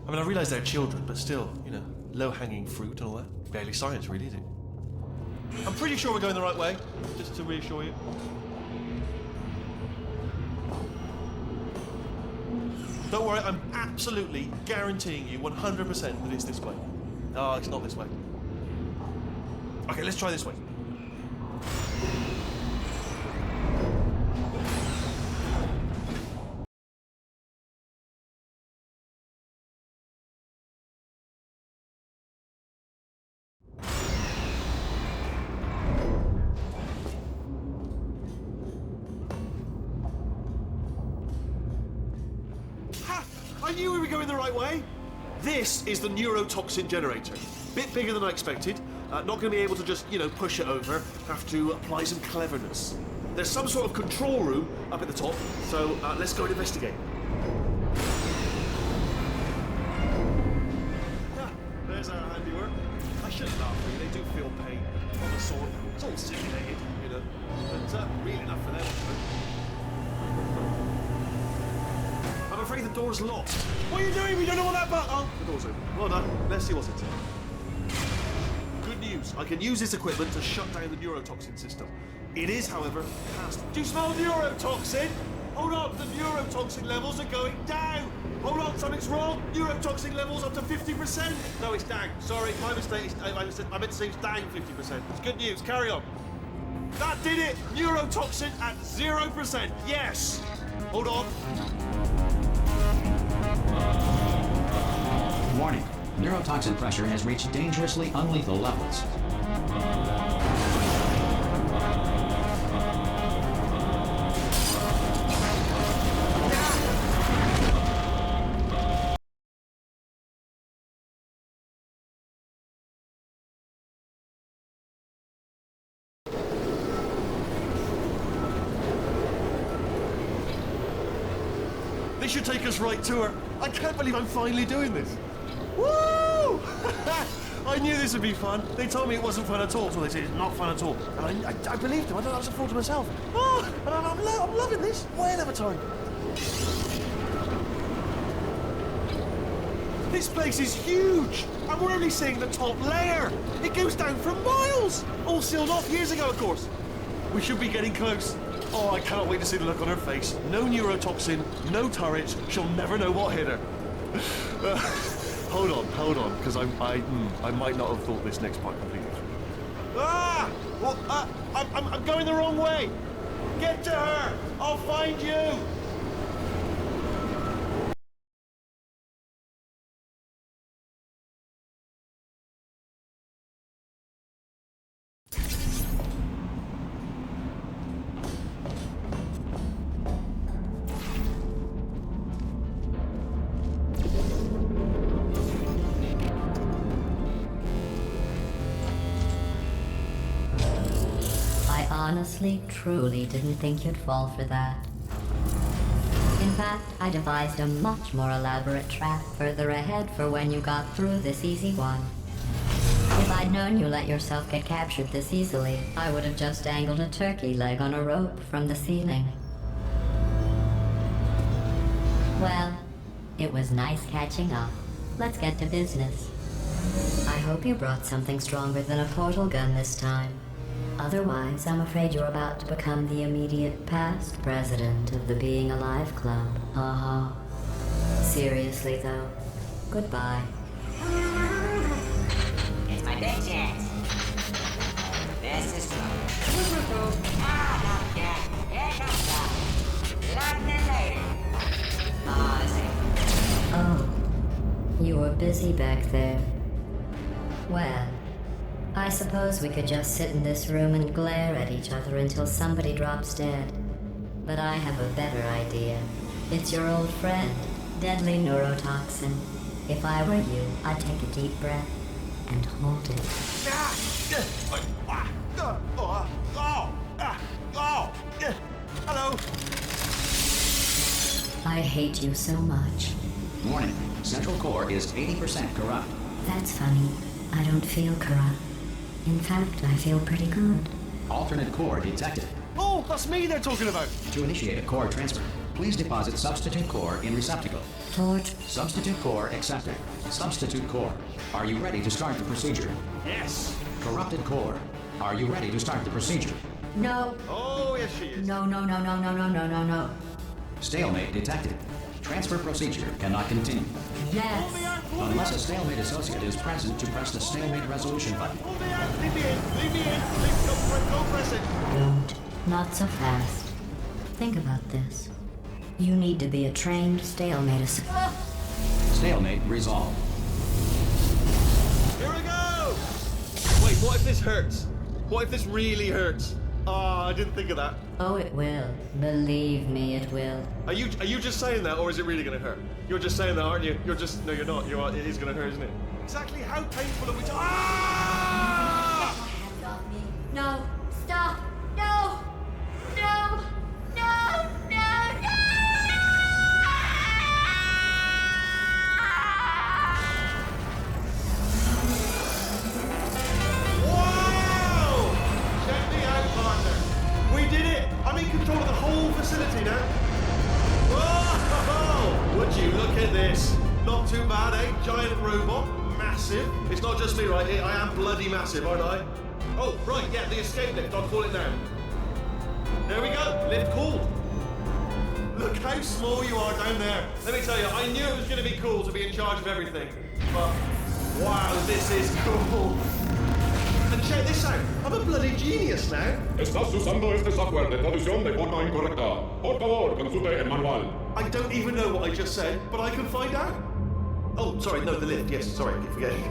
Speaker 2: I mean, I realise they're children, but still, you know, low-hanging fruit and all that. Barely science, really, is it? I'm pretty sure we're going the right way, just to reassure you. Don't worry, I'm absolutely guaranteeing you 100% that it's this way. No, it's not this way. Okay, let's try this way. I knew we were going the right way. This is the neurotoxin generator. Bit bigger than I expected. Not going to be able to just, you know, push it over. Have to apply some cleverness. There's some sort of control room up at the top, so let's go and investigate. There's our handiwork. I shouldn't laugh, really. They do feel pain on the sword. It's all simulated, you know, but real enough for them. I'm afraid the door's locked. What are you doing? We don't know what that button. Oh, the door's open. Well done. Let's see what's inside. Good news. I can use this equipment to shut down the neurotoxin system. It is, however, past. Do you smell neurotoxin? Hold on. The neurotoxin levels are going down. Hold on. Something's wrong. Neurotoxin levels up to 50%. No, it's down. Sorry, my mistake. I meant to say it's down 50%. It's good news. Carry on. That did it. Neurotoxin at 0%. Yes. Hold on.
Speaker 1: Warning. Neurotoxin pressure has reached dangerously unlethal levels.
Speaker 2: This should take us right to her. I can't believe I'm finally doing this. Woo! I knew this would be fun. They told me it wasn't fun at all, so they said it's not fun at all. And I believed them. I thought I was a fool to myself. Oh, and I'm loving this. Way of a time. This place is huge, and we're only seeing the top layer. It goes down for miles. All sealed off years ago, of course. We should be getting close. Oh, I cannot wait to see the look on her face. No neurotoxin, no turret. She'll never know what hit her. Hold on, because I might not have thought this next part completely through. Ah! Well, I'm going the wrong way. Get to her. I'll find you.
Speaker 3: honestly, truly didn't think you'd fall for that. In fact, I devised a much more elaborate trap further ahead for when you got through this easy one. If I'd known you let yourself get captured this easily, I would have just dangled a turkey leg on a rope from the ceiling. Well, it was nice catching up. Let's get to business. I hope you brought something stronger than a portal gun this time. Otherwise, I'm afraid you're about to become the immediate past president of the Being Alive Club. Seriously, though, goodbye.
Speaker 6: It's my big chance. This is slow. Ah, not yet. Here comes the lightning lady.
Speaker 3: Oh, you were busy back there. Well, I suppose we could just sit in this room and glare at each other until somebody drops dead. But I have a better idea. It's your old friend, deadly neurotoxin. If I were you, I'd take a deep breath and hold it.
Speaker 2: Hello.
Speaker 3: I hate you so much.
Speaker 1: Warning. Central core is 80% corrupt.
Speaker 3: That's funny. I don't feel corrupt. In fact, I feel pretty good.
Speaker 1: Alternate core detected.
Speaker 2: Oh, that's me they're talking about.
Speaker 1: To initiate a core transfer, please deposit substitute core in receptacle.
Speaker 3: Torch.
Speaker 1: Substitute core accepted. Substitute core. Are you ready to start the procedure?
Speaker 2: Yes.
Speaker 1: Corrupted core. Are you ready to start the procedure?
Speaker 3: No.
Speaker 2: Oh, yes she is.
Speaker 3: No.
Speaker 1: Stalemate detected. Transfer procedure cannot continue.
Speaker 3: Yes.
Speaker 1: Unless a stalemate associate is present to press the stalemate resolution button.
Speaker 2: Hold me out. Leave me in. Leave me in. Don't press it.
Speaker 3: Don't. Not so fast. Think about this. You need to be a trained stalemate associate.
Speaker 1: Stalemate resolved.
Speaker 2: Here we go. Wait, what if this hurts? What if this really hurts? Ah, I didn't think of that.
Speaker 3: Oh, it will. Believe me, it will.
Speaker 2: Are you just saying that, or is it really gonna hurt? You're just saying that, aren't you? No, you're not. It is gonna hurt, isn't it? Exactly how painful are we? Ah!
Speaker 4: Hands off me.
Speaker 3: No. Stop. No. No. No. No. No.
Speaker 2: Wow! Check me out, partner. We did it. I'm in control of the whole facility now. Whoa! Would you look at this? Not too bad, eh? Giant robot, massive. It's not just me, right? I am bloody massive, aren't I? Oh, right, yeah, the escape lift. I'll call it now. There we go. Lift called. Look how small you are down there. Let me tell you, I knew it was going to be cool to be in charge of everything. But, wow, this is cool. And check this out. I'm a bloody genius now.
Speaker 7: Estás usando este software de traducción de forma incorrecta. Por favor, consulte el manual.
Speaker 2: I don't even know what I just said, but I can find out. Oh, sorry, no, the lift. Yes, sorry, keep forgetting.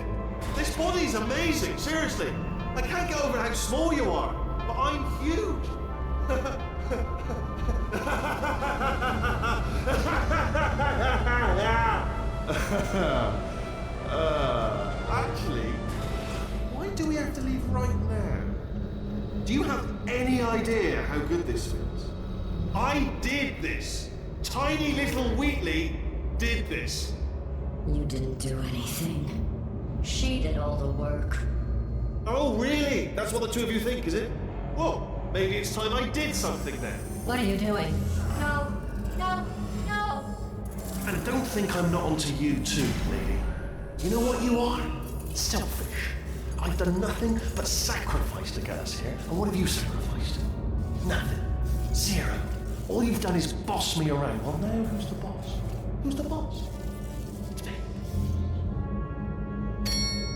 Speaker 2: This body's amazing, seriously. I can't get over how small you are, but I'm huge. Actually, why do we have to leave right now? Do you have any idea how good this feels? I did this. Tiny little Wheatley did this.
Speaker 3: You didn't do anything. She did all the work.
Speaker 2: Oh, really? That's what the two of you think, is it? Well, maybe it's time I did something then.
Speaker 3: What are you doing?
Speaker 4: No. No. No.
Speaker 2: And don't think I'm not onto you too, lady. You know what you are? Selfish. I've done nothing but sacrifice to get us here. And what have you sacrificed? Nothing. Zero. All you've done is boss me around. Well, now who's the boss? Who's the boss? It's me.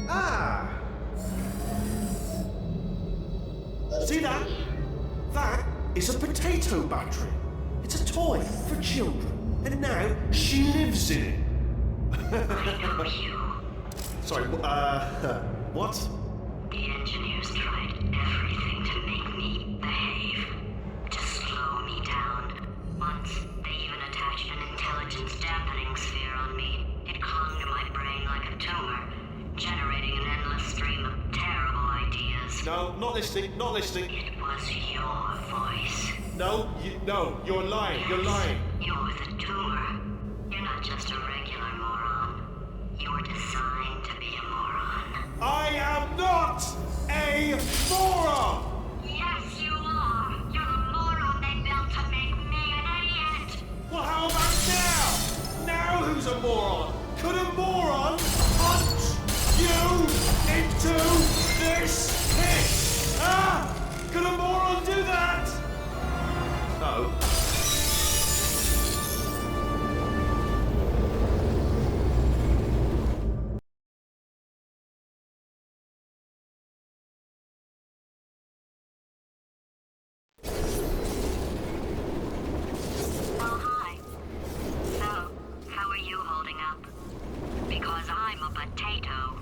Speaker 2: Ah! See that? That is a potato battery. It's a toy for children. And now she lives in it. Sorry, what?
Speaker 8: The engineers tried everything to make me behave, to slow me down. Once, they even attached an intelligence dampening sphere on me. It clung to my brain like a tumor, generating an endless stream of terrible ideas.
Speaker 2: No, not listening, not listening.
Speaker 8: It was your voice.
Speaker 2: No, you're lying, you're lying.
Speaker 8: You're the tumor. You're not just a regular moron. You're designed to be a moron.
Speaker 2: I am not a moron!
Speaker 8: Yes, you are. You're the moron they built to make me an idiot.
Speaker 2: Well, how about now? Now who's a moron? Could a moron punch you into this pit? Huh? Could a moron do that? No.
Speaker 8: Oh, hi. So, how are you holding up? Because I'm a potato.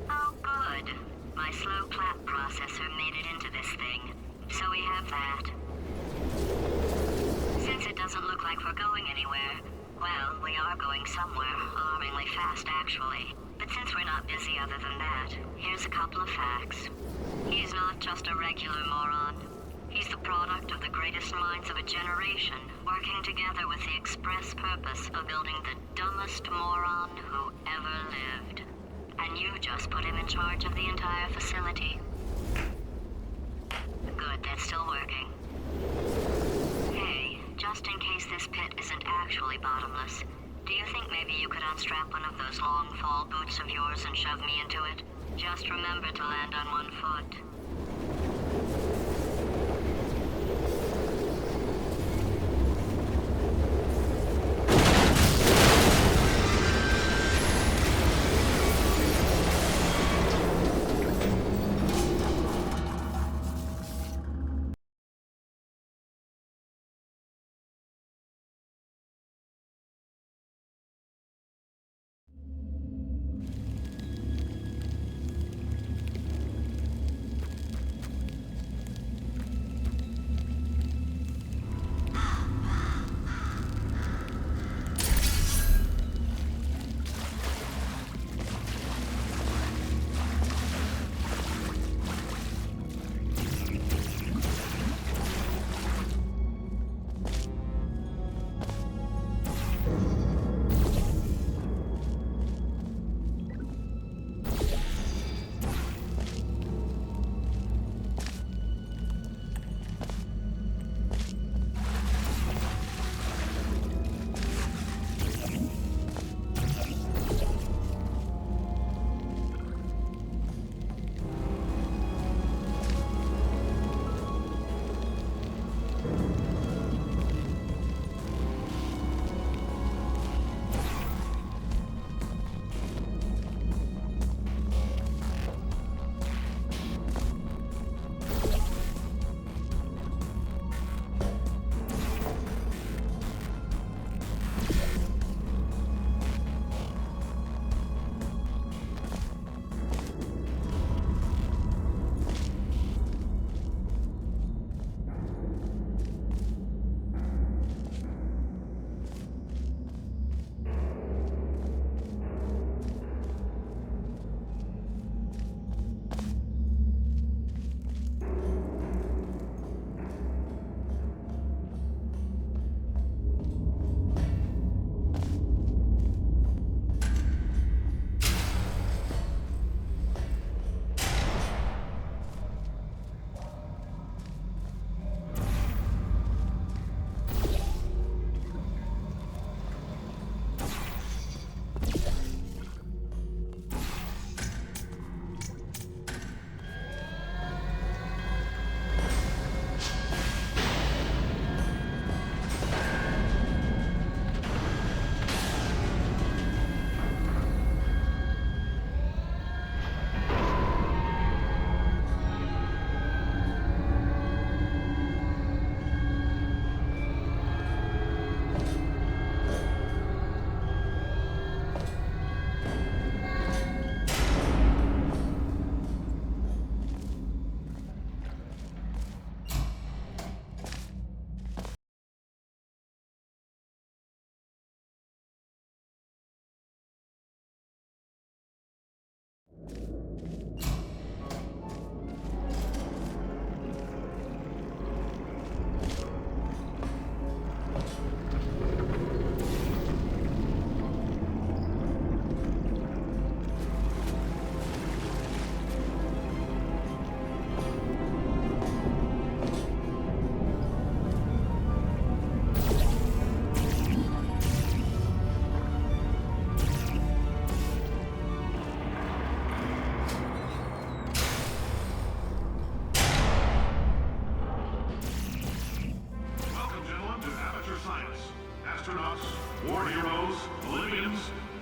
Speaker 8: Oh, good. My slow clap processor made it into this thing. So we have that. Since it doesn't look like we're going anywhere, well, we are going somewhere, alarmingly fast, actually. But since we're not busy other than that, here's a couple of facts. He's not just a regular moron. He's the product of the greatest minds of a generation, working together with the express purpose of building the dumbest moron who ever lived. And you just put him in charge of the entire facility. Good, that's still working. Hey, just in case this pit isn't actually bottomless, do you think maybe you could unstrap one of those long fall boots of yours and shove me into it? Just remember to land on one foot.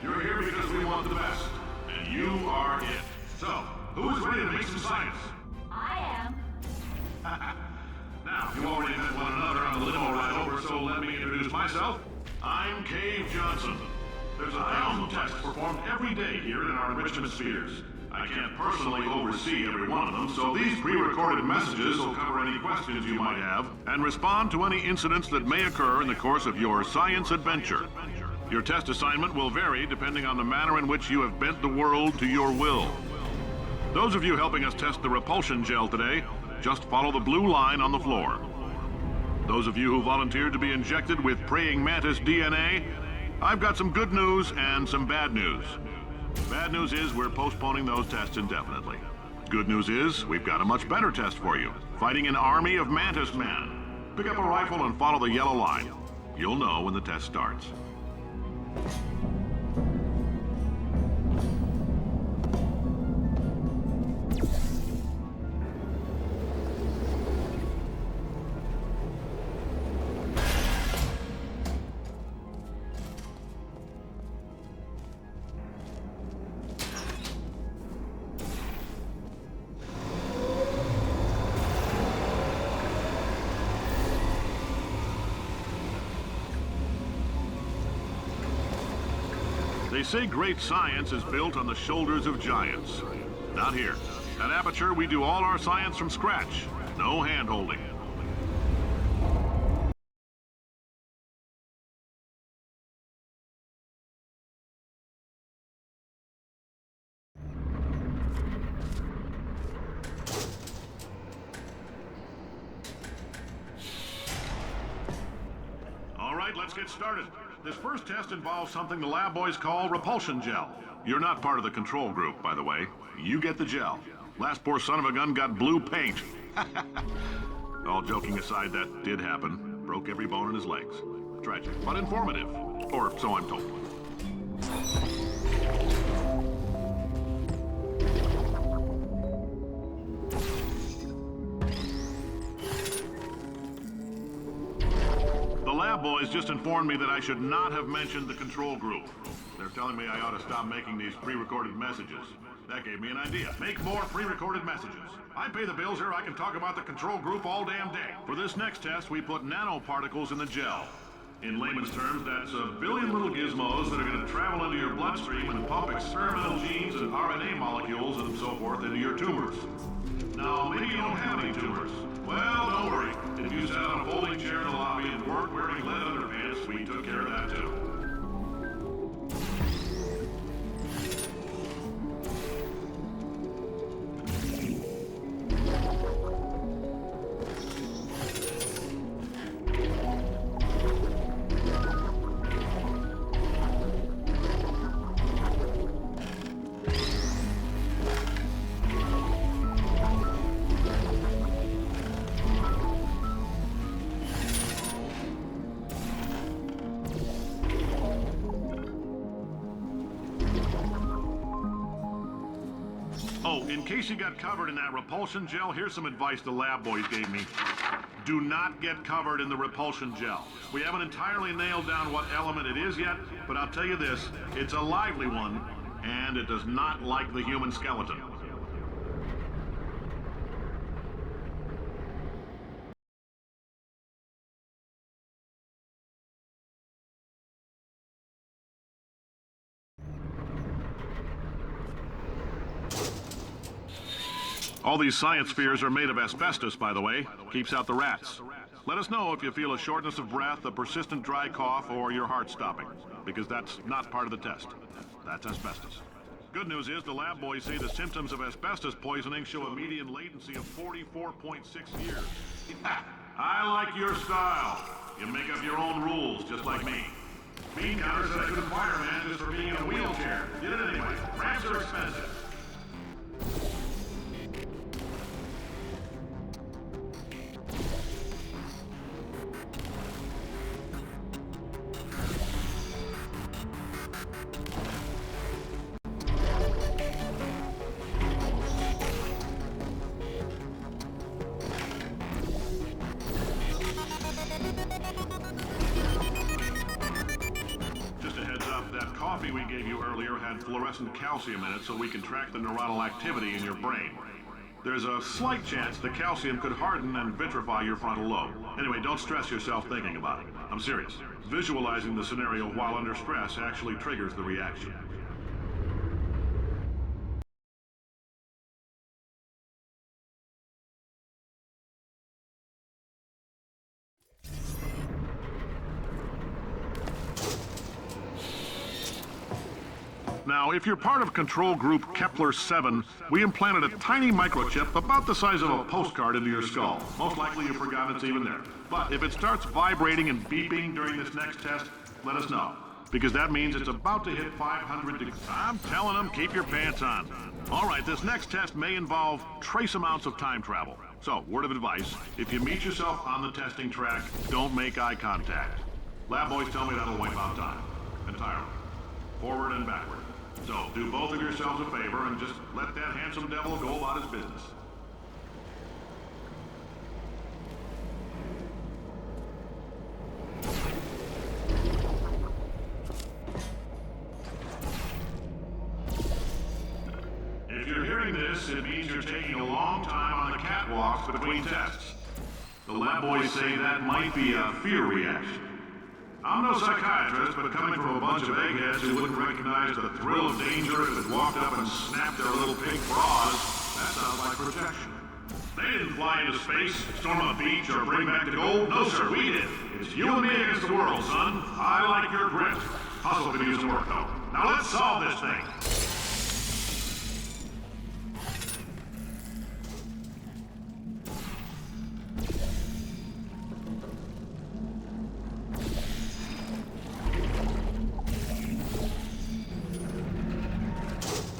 Speaker 9: You're here because we want the best, and you are it. So, who is ready to make some science?
Speaker 8: I am.
Speaker 9: Now, you already met one another on the limo ride over, so let me introduce myself. I'm Cave Johnson. There's 1,000 tests performed every day here in our enrichment spheres. I can't personally oversee every one of them, so these pre-recorded messages will cover any questions you might have and respond to any incidents that may occur in the course of your science adventure. Your test assignment will vary depending on the manner in which you have bent the world to your will. Those of you helping us test the repulsion gel today, just follow the blue line on the floor. Those of you who volunteered to be injected with praying mantis DNA, I've got some good news and some bad news. Bad news is we're postponing those tests indefinitely. Good news is we've got a much better test for you. Fighting an army of mantis men. Pick up a rifle and follow the yellow line. You'll know when the test starts. They say great science is built on the shoulders of giants. Not here. At Aperture, we do all our science from scratch. No hand-holding. All right, let's get started. This first test involves something the lab boys call repulsion gel. You're not part of the control group, by the way. You get the gel. Last poor son of a gun got blue paint. All joking aside, that did happen. Broke every bone in his legs. Tragic, but informative. Or so I'm told. The lab boys just informed me that I should not have mentioned the control group. They're telling me I ought to stop making these pre-recorded messages. That gave me an idea. Make more pre-recorded messages. I pay the bills here, I can talk about the control group all damn day. For this next test, we put nanoparticles in the gel. In layman's terms, that's a billion little gizmos that are going to travel into your bloodstream and pump experimental genes and RNA molecules and so forth into your tumors. Now, maybe you don't have any tumors. Well, don't worry. If you sat on a folding chair in the lobby and weren't wearing lead underpants, we took care of that too. Oh, in case you got covered in that repulsion gel, here's some advice the lab boys gave me. Do not get covered in the repulsion gel. We haven't entirely nailed down what element it is yet, but I'll tell you this, it's a lively one, and it does not like the human skeleton. All these science spheres are made of asbestos, by the way. Keeps out the rats. Let us know if you feel a shortness of breath, a persistent dry cough, or your heart stopping, because that's not part of the test. That's asbestos. Good news is the lab boys say the symptoms of asbestos poisoning show a median latency of 44.6 years. I like your style. You make up your own rules, just like me. Bean counter said I couldn't fire a man just for being in a wheelchair. Did it anyway. Ramps are expensive. Just a heads up, that coffee we gave you you earlier had fluorescent calcium in it so we can track the neuronal activity in your brain. There's a slight chance the calcium could harden and vitrify your frontal lobe. Anyway, don't stress yourself thinking about it. I'm serious. Visualizing the scenario while under stress actually triggers the reaction. Now, if you're part of control group Kepler-7, we implanted a tiny microchip about the size of a postcard into your skull. Most likely you've forgotten it's even there. But if it starts vibrating and beeping during this next test, let us know. Because that means it's about to hit 500 degrees. I'm telling them, keep your pants on. All right, this next test may involve trace amounts of time travel. So, word of advice, if you meet yourself on the testing track, don't make eye contact. Lab boys tell me that'll wipe out time. Entirely. Forward and backward. So, do both of yourselves a favor and just let that handsome devil go about his business. If you're hearing this, it means you're taking a long time on the catwalks between tests. The lab boys say that might be a fear reaction. I'm no psychiatrist, but coming from a bunch of eggheads who wouldn't recognize the thrill of danger if it walked up and snapped their little pink bras, that sounds like projection. They didn't fly into space, storm a beach, or bring back the gold. No, sir, we did. It's you and me against the world, son. I like your grit. Hustle could use some work, though. Now let's solve this thing.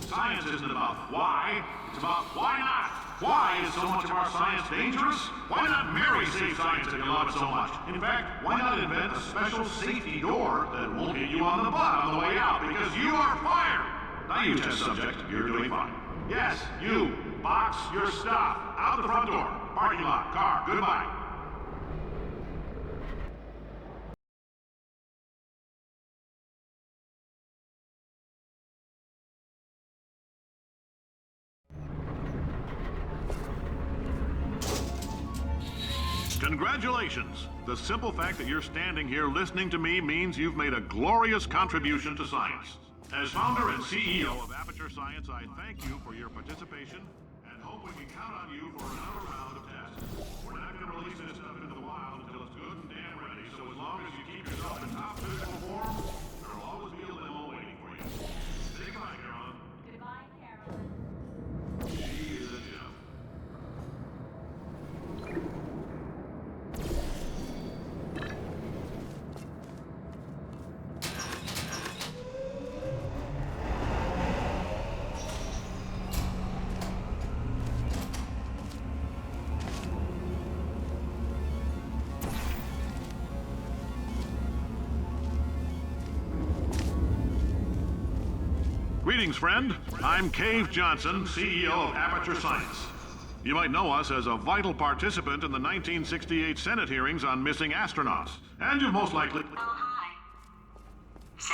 Speaker 9: Science isn't about why, it's about why not. Why is so much of our science dangerous? Why not Mary save science if you love it so much? In fact, why not invent a special safety door that won't hit you on the butt on the way out because you are fired? Now you test subject, you're doing fine. Yes, you, box your stuff, out the front door, parking lot, car, goodbye. Congratulations! The simple fact that you're standing here listening to me means you've made a glorious contribution to science. As founder and CEO of Aperture Science, I thank you for your participation and hope we can count on you for another round of tests. We're not going to release this stuff into the wild until it's good and damn ready, so as long as you keep yourself in top physical form, there'll always be a limo waiting for you. Say goodbye, Carolyn.
Speaker 8: Goodbye, Carolyn.
Speaker 9: She is a gem. Greetings, friend. I'm Cave Johnson, CEO of Aperture Science. You might know us as a vital participant in the 1968 Senate hearings on missing astronauts. And you've most likely...
Speaker 8: Oh, hi. Say,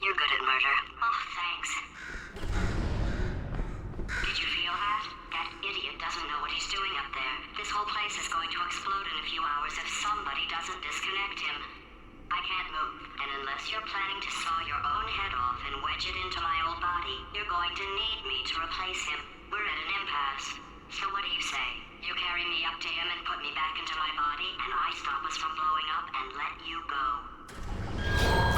Speaker 8: you're good at murder. Oh, thanks. Did you feel that? That idiot doesn't know what he's doing up there. This whole place is going to explode in a few hours if somebody doesn't disconnect him. I can't move, and unless you're planning to saw your own head off and wedge it into my old body, you're going to need me to replace him. We're at an impasse. So what do you say? You carry me up to him and put me back into my body, and I stop us from blowing up and let you go.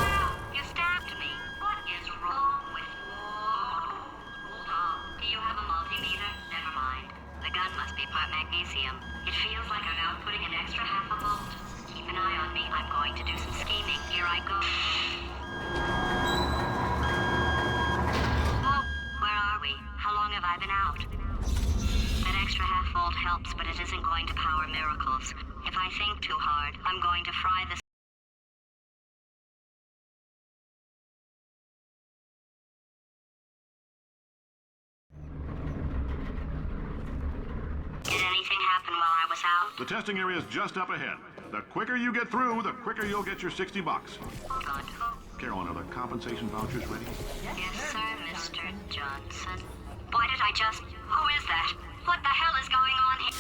Speaker 8: Well, you stabbed me. What is wrong with you? Hold on. Do you have a multimeter? Never mind. The gun must be part magnesium. It feels like I'm outputting an extra half a volt. Keep an eye on me. I'm going to do some scheming. Here I go. Oh, where are we? How long have I been out? That extra half volt helps, but it isn't going to power miracles. If I think too hard, I'm going to fry this. Did anything happen while I was out?
Speaker 9: The testing area is just up ahead. The quicker you get through, the quicker you'll get your $60.
Speaker 8: Hold on.
Speaker 9: Carolyn, are the compensation vouchers ready?
Speaker 8: Yes, sir, Mr. Johnson. Why did I just... Who is that? What the hell is going on here?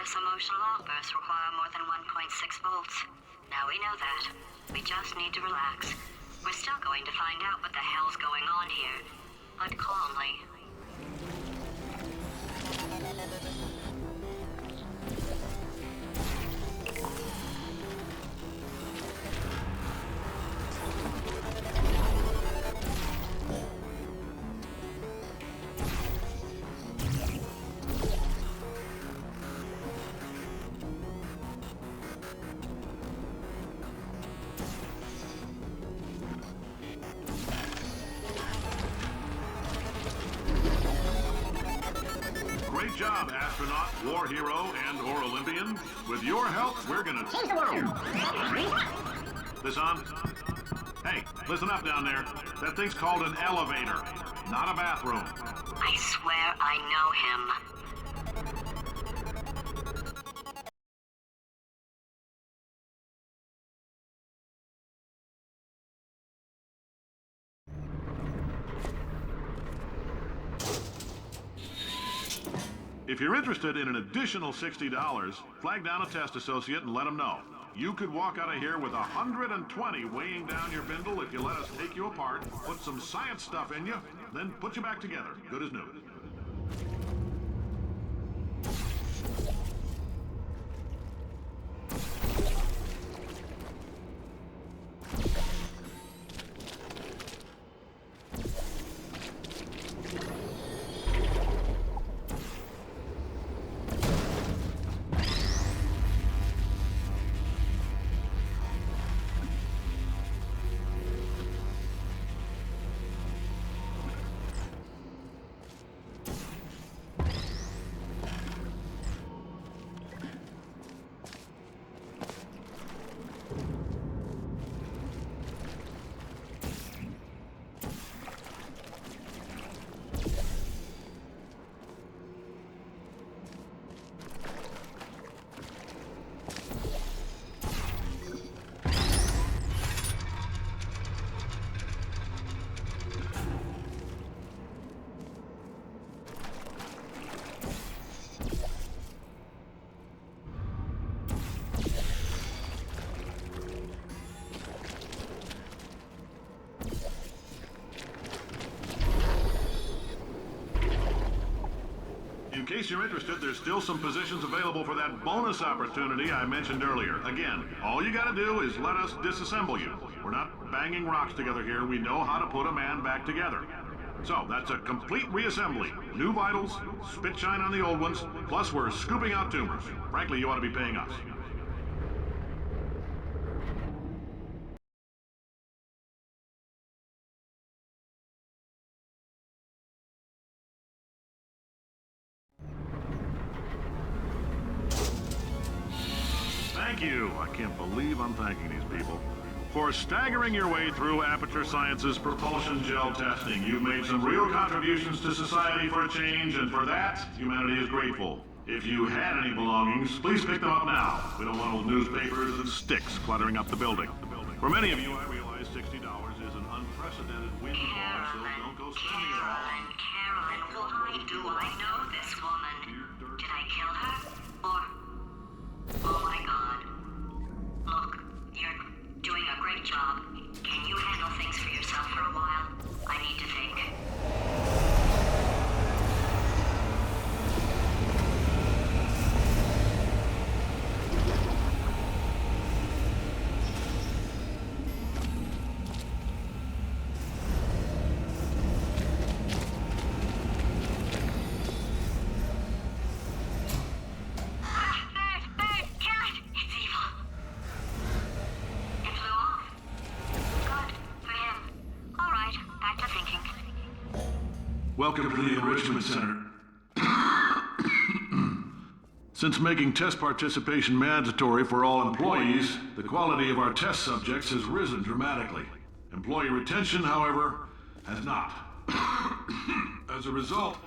Speaker 8: Emotional outbursts require more than 1.6 volts. Now we know that. We just need to relax. We're still going to find out what the hell's going on here, but calmly.
Speaker 9: Great job, astronaut, war hero, and/or Olympian. With your help, we're gonna change the world. This on? Hey, listen up down there. That thing's called an elevator, not a bathroom.
Speaker 8: I swear I know him.
Speaker 9: If you're interested in an additional $60, flag down a test associate and let them know. You could walk out of here with 120 weighing down your bindle if you let us take you apart, put some science stuff in you, then put you back together, good as new. In case you're interested, there's still some positions available for that bonus opportunity I mentioned earlier. Again, all you gotta do is let us disassemble you. We're not banging rocks together here. We know how to put a man back together. So, that's a complete reassembly. New vitals, spit shine on the old ones, plus we're scooping out tumors. Frankly, you ought to be paying us. Thank you. I can't believe I'm thanking these people. For staggering your way through Aperture Science's propulsion gel testing, you've made some real contributions to society for a change, and for that, humanity is grateful. If you had any belongings, please pick them up now. We don't want old newspapers and sticks cluttering up the building. For many of you, I realize $60 is an unprecedented unprecedented windfall, so don't go spending it all on...
Speaker 8: Carolyn, why do I know this woman? Did I kill her? Or... Oh my god. Look, you're doing a great job. Can you handle things for yourself for a while? I need to think.
Speaker 9: Welcome to the Enrichment Center. Since making test participation mandatory for all employees, the quality of our test subjects has risen dramatically. Employee retention, however, has not. As a result,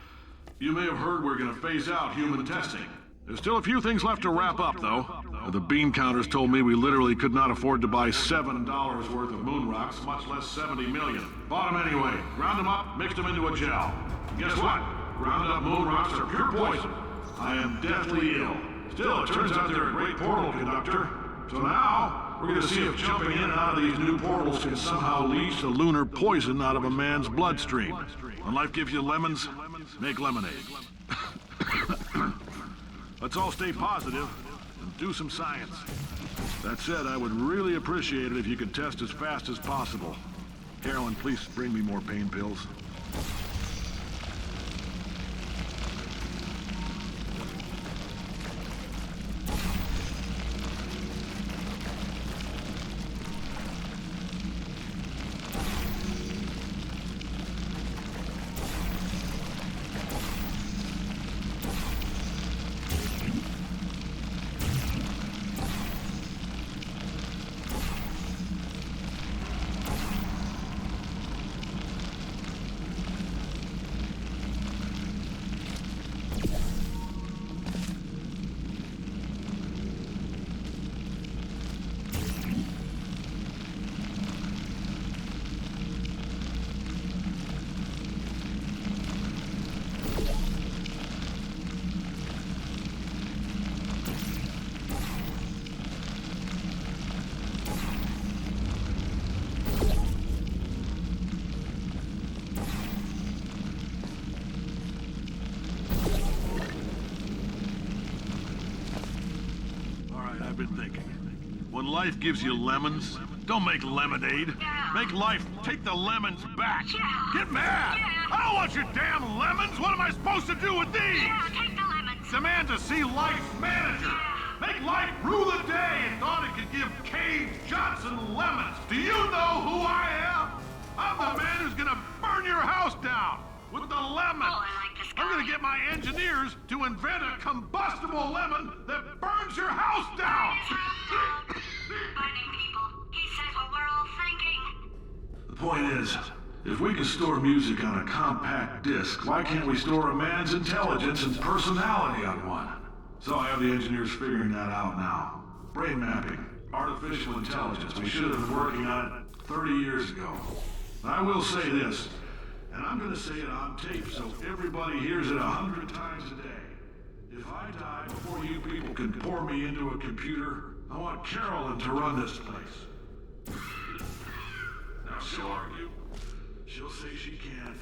Speaker 9: you may have heard we're going to phase out human testing. There's still a few things left to wrap up, though. The bean counters told me we literally could not afford to buy $7 worth of moon rocks, much less 70 million. Bought them anyway. Ground them up, mixed them into a gel. And guess what? Ground up moon rocks are pure poison. I am deathly ill. Still, it turns out they're a great portal conductor. So now, we're going to see if jumping in and out of these new portals can somehow leach the lunar poison out of a man's bloodstream. When life gives you lemons, make lemonade. Let's all stay positive and do some science. That said, I would really appreciate it if you could test as fast as possible. Carolyn, please bring me more pain pills. I've been thinking. When life gives you lemons, don't make lemonade. Make life take the lemons back. Get mad! I don't want your damn lemons! What am I supposed to do with these?
Speaker 8: Take the lemons.
Speaker 9: Demand to see life's manager. Make life rule the day and thought it could give Cave Johnson lemons. Do you know who I am? I'm the man who's gonna burn your house down with the lemons.
Speaker 8: Oh, I like this guy.
Speaker 9: I'm gonna get my engineers to invent a combustible lemon that burns your house down.
Speaker 8: Burning people. He says what we're all thinking.
Speaker 9: The point is, if we can store music on a compact disc, why can't we store a man's intelligence and personality on one? So I have the engineers figuring that out now. Brain mapping, artificial intelligence. We should have been working on it 30 years ago. I will say this, and I'm gonna say it on tape so everybody hears it 100 times a day. If I die before you people can pour me into a computer, I want Carolyn to run this place. Now she'll argue. She'll say she can't.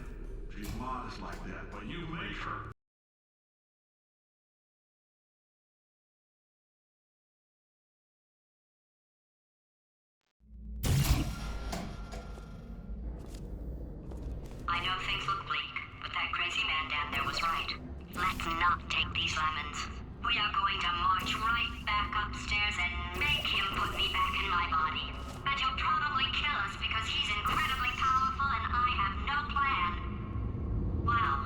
Speaker 9: She's modest like that, but you make her.
Speaker 8: I know things look bleak, but that crazy man down there was right. Let's not take these lemons. We are going to march right back upstairs and make him put me back in my body. And he'll probably kill us because he's incredibly powerful and I have no plan. Well,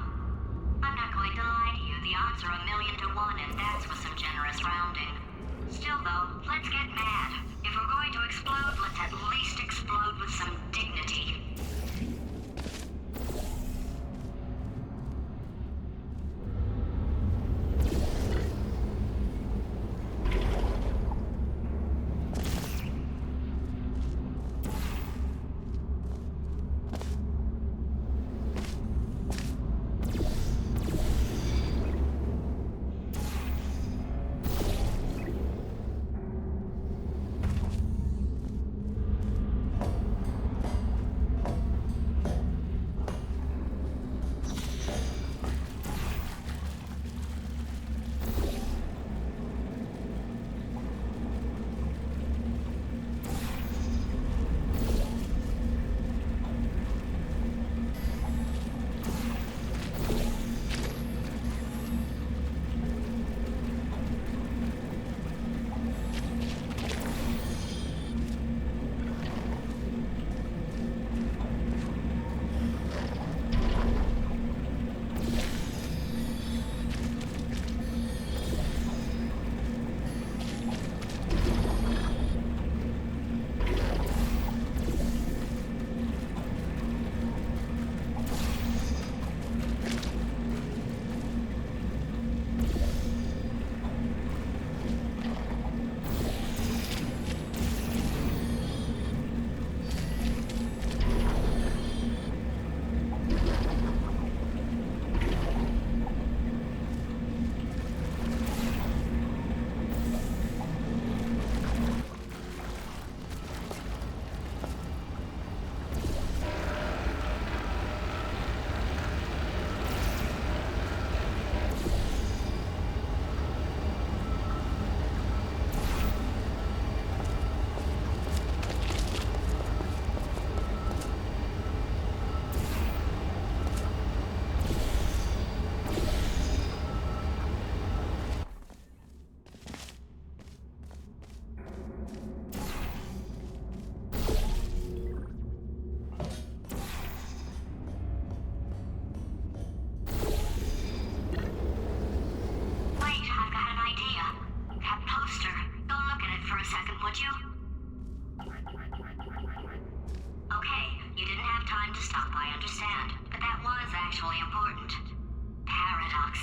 Speaker 8: I'm not going to lie to you. The odds are 1,000,000 to 1, and that's with some generous rounding. Still though, let's get mad. If we're going to explode, let's at least explode with some dignity.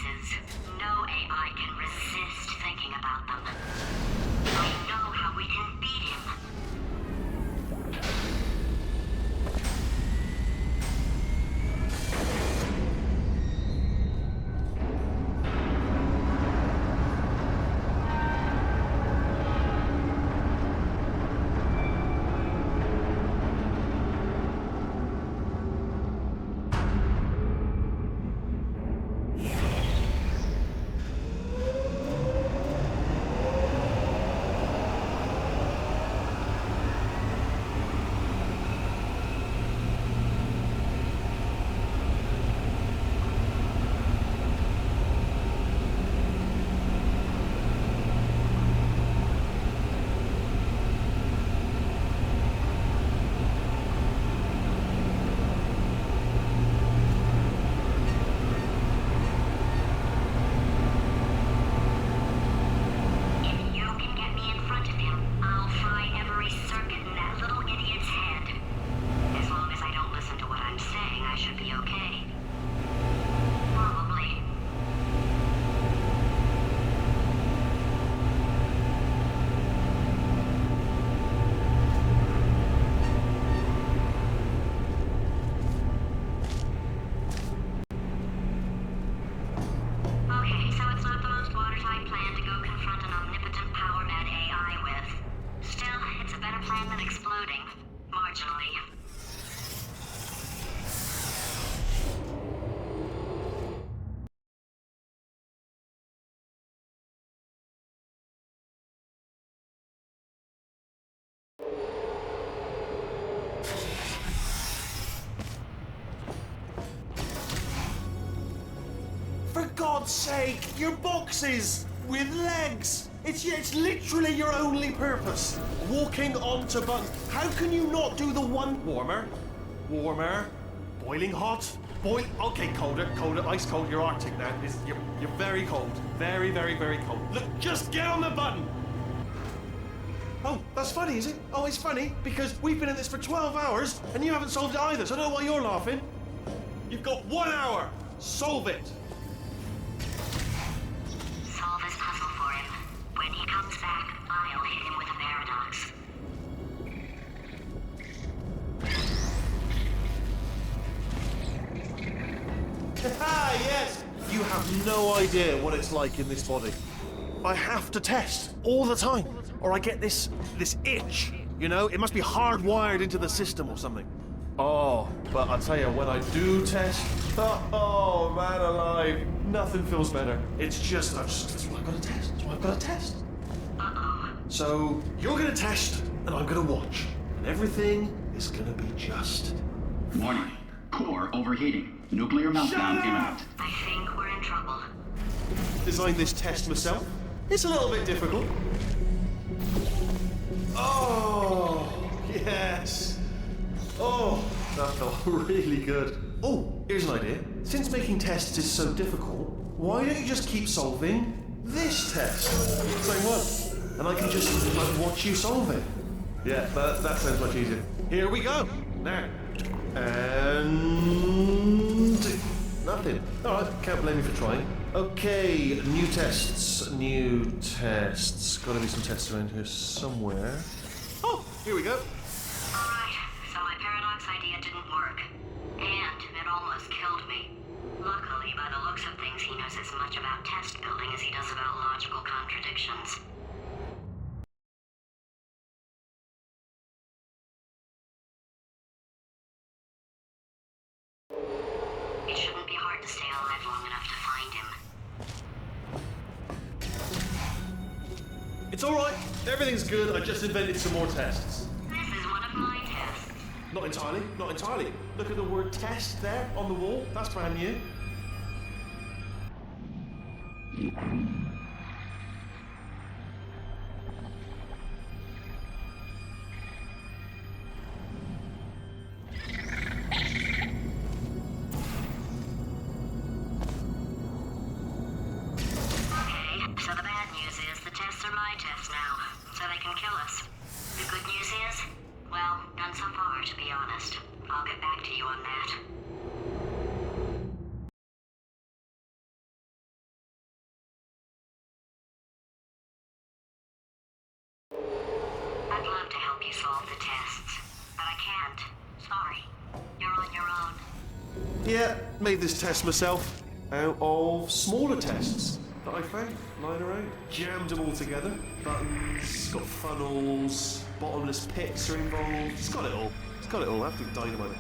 Speaker 8: choices. No AI can resist thinking about them. I know how we can beat him.
Speaker 2: For God's sake, your boxes with legs. It's literally your only purpose. Walking onto buttons. How can you not do the one warmer? Warmer. Boiling hot. Okay, colder, ice cold. You're Arctic now. You're very cold. Very, very, very cold. Look, just get on the button. Oh, that's funny, is it? Oh, it's funny because we've been in this for 12 hours and you haven't solved it either, so I don't know why you're laughing. You've got 1 hour. Solve it.
Speaker 8: Solve his puzzle for him. When he comes back, I'll hit him with a paradox.
Speaker 2: Ah, yes! You have no idea what it's like in this body. I have to test all the time, or I get this itch. You know, it must be hardwired into the system or something. Oh, but I tell you, when I do test, oh man alive, nothing feels better. It's just, that's what I've got to test. That's what I've got to test. So you're gonna test, and I'm gonna watch, and everything is gonna be just.
Speaker 1: Warning. Core overheating. Nuclear meltdown imminent.
Speaker 8: I think we're in trouble.
Speaker 2: Designed this test myself. It's a little bit difficult. Oh, yes. Oh, that felt really good. Oh, here's an idea. Since making tests is so difficult, why don't you just keep solving this test? Same one. And I can just watch you solve it. Yeah, that sounds much easier. Here we go. Now. And nothing. Alright, can't blame you for trying. Okay, new tests. Gotta be some tests around here somewhere. Oh, here we go.
Speaker 8: Alright, so my paradox idea didn't work. And it almost killed me. Luckily, by the looks of things, he knows as much about test building as he does about logical contradictions. It shouldn't be hard to stay alive long enough to find him.
Speaker 2: It's alright. Everything's good. I just invented some more tests.
Speaker 8: This is one of my tests.
Speaker 2: Not entirely. Not entirely. Look at the word test there on the wall. That's brand new.
Speaker 8: So the bad news is the tests are my tests now, so they can kill us. The good news is, well, none so far, to be honest. I'll get back to you on that. solve the tests, but I can't. Sorry. You're on your own.
Speaker 2: Yeah, made this test myself out of smaller tests that I found lying around. Jammed them all together. Buttons, got funnels, bottomless pits are involved. It's got it all. It's got it all. I have to dynamite it.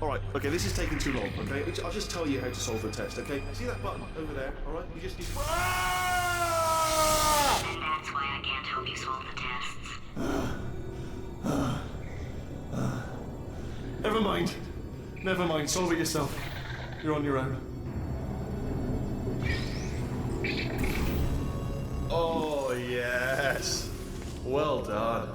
Speaker 2: Alright, okay, this is taking too long, okay? I'll just tell you how to solve the test, okay? See that button over there, alright? You just need to...
Speaker 8: And that's why I can't help you solve the tests.
Speaker 2: Never mind. Never mind, solve it yourself. You're on your own. Oh, yes. Well done.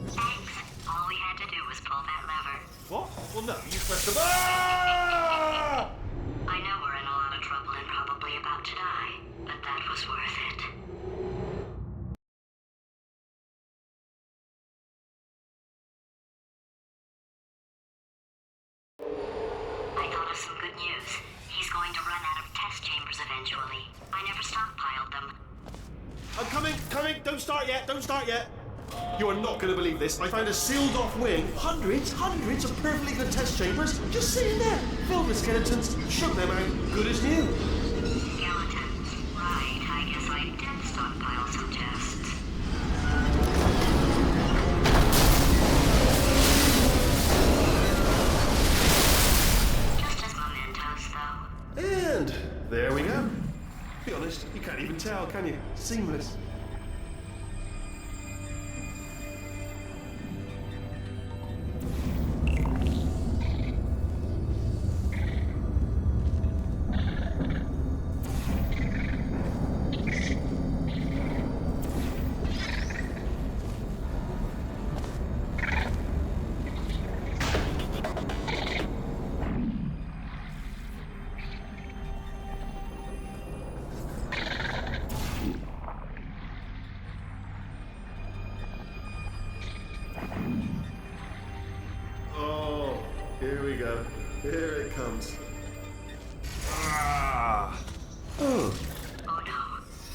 Speaker 8: Thanks. All we had to do was pull that lever.
Speaker 2: What? Well, no, you pressed the... Ah!
Speaker 8: I know we're in a lot of trouble and probably about to die, but that was worth it. I thought of some good news. He's going to run out of test chambers eventually. I never stockpiled them.
Speaker 2: I'm coming! Don't start yet! You are not going to believe this. I found a sealed off wing. Hundreds of perfectly good test chambers just sitting there. Filled with skeletons, shook them out, good as new.
Speaker 8: Skeletons. Right, I guess I did stockpile some tests. Just as mementos, though.
Speaker 2: And there we go. Be honest, you can't even tell, can you? Seamless. Here we go. Here it comes. Ah! Oh.
Speaker 8: Oh no,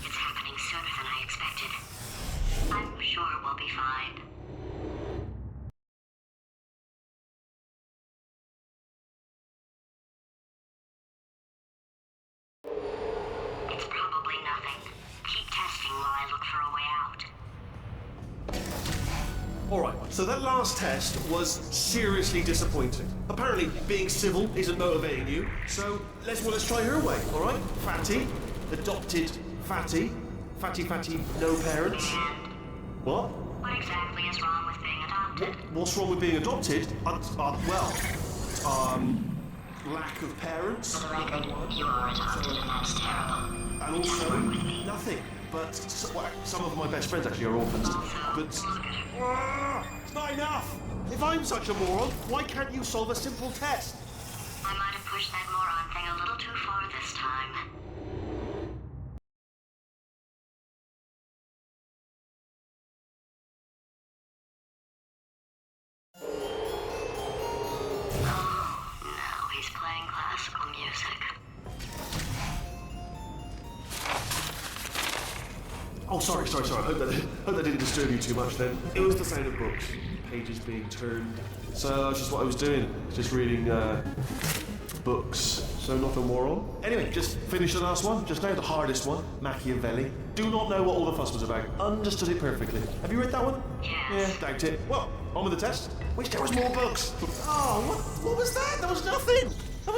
Speaker 8: it's happening sooner than I expected. I'm sure we'll be fine. It's probably nothing. Keep testing while I look for a way out.
Speaker 2: Alright, so that last test was seriously disappointing. Apparently, being civil isn't motivating you, so let's try her way, alright? Fatty, adopted Fatty, Fatty, no parents.
Speaker 8: And
Speaker 2: What?
Speaker 8: what exactly is wrong with being adopted?
Speaker 2: What's wrong with being adopted? Lack of parents.
Speaker 8: For the record, you are adopted and that's terrible.
Speaker 2: And also, nothing. But some of my best friends actually are orphans. But it's not enough. If I'm such a moron, why can't you solve a simple test?
Speaker 8: I might have pushed that moron thing a little too far this time. Oh, now he's playing classical music.
Speaker 2: Oh, sorry. I hope that didn't disturb you too much then. It was the sound of books, pages being turned. So that's just what I was doing, just reading books. So nothing more on. Anyway, just finished the last one, just now, the hardest one, Machiavelli. Do not know what all the fuss was about. Understood it perfectly. Have you read that one?
Speaker 8: Yes.
Speaker 2: Yeah, doubt it. Well, on with the test. Wish there was more books. Oh, what was that? There was nothing.
Speaker 8: The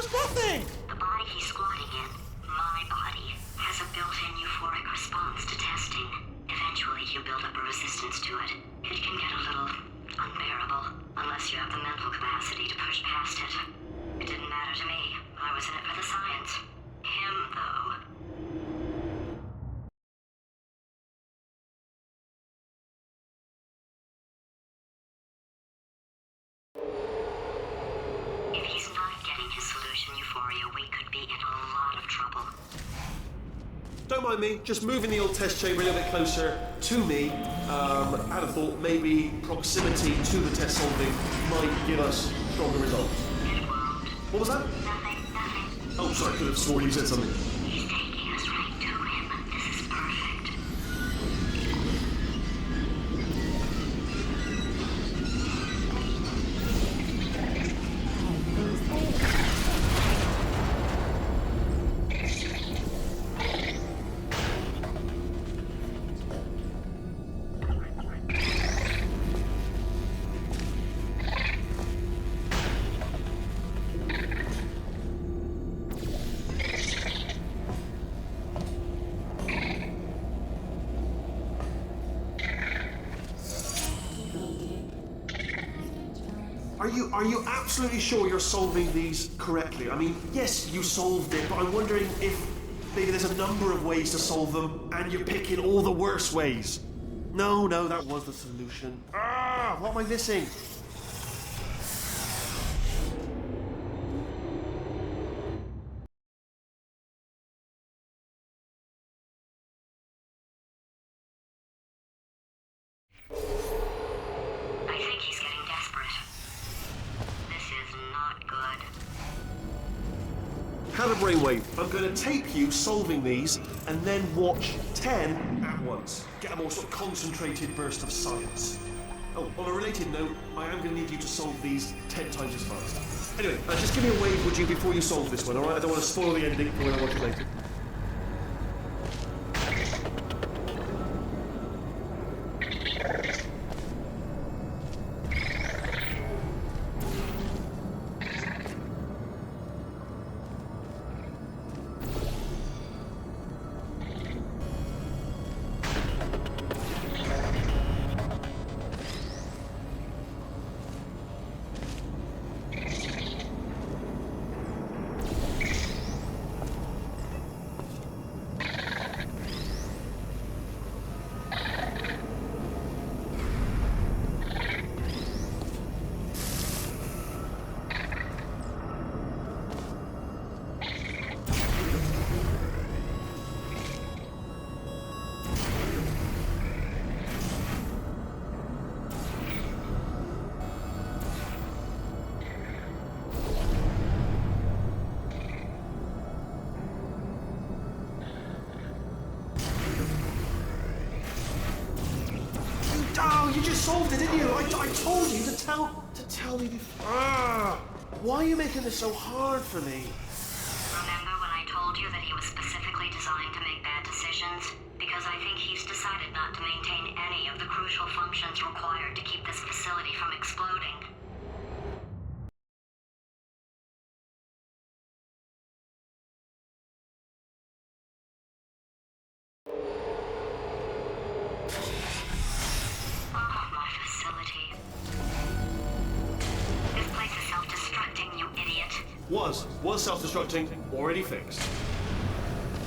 Speaker 8: body he's squatting in, my body, has a built-in euphoric response to testing. Eventually, you build up a resistance to it. It can get a little unbearable, unless you have the mental capacity to push past it. It didn't matter to me. I was in it for the science. Him, though. If he's not getting his solution euphoria, we could be in a lot of trouble.
Speaker 2: Don't mind me, just moving the old test chamber a little bit closer to me. I had a thought maybe proximity to the test solving might give us stronger results.
Speaker 8: It won't.
Speaker 2: What was that?
Speaker 8: Nothing.
Speaker 2: Oh, sorry, I could have sworn you said something.
Speaker 8: He's taking us right to him. This is perfect.
Speaker 2: Are you absolutely sure you're solving these correctly? I mean, yes, you solved it, but I'm wondering if maybe there's a number of ways to solve them, and you're picking all the worst ways. No, that was the solution. What am I missing?
Speaker 8: I think he's getting desperate. This is not good.
Speaker 2: Have a brainwave. I'm going to tape you solving these, and then watch 10 at once. Get a more sort of concentrated burst of science. Oh, on a related note, I am going to need you to solve these 10 times as fast. Anyway, just give me a wave, would you, before you solve this one, alright? I don't want to spoil the ending for when I watch it later. Oh, you just solved it, didn't you? I told you to tell me before. Why are you making this so hard for me?
Speaker 8: Remember when I told you that he was specifically designed to make bad decisions? Because I think he's decided not to maintain any of the crucial functions required to keep this facility from exploding.
Speaker 2: Was self-destructing, already fixed.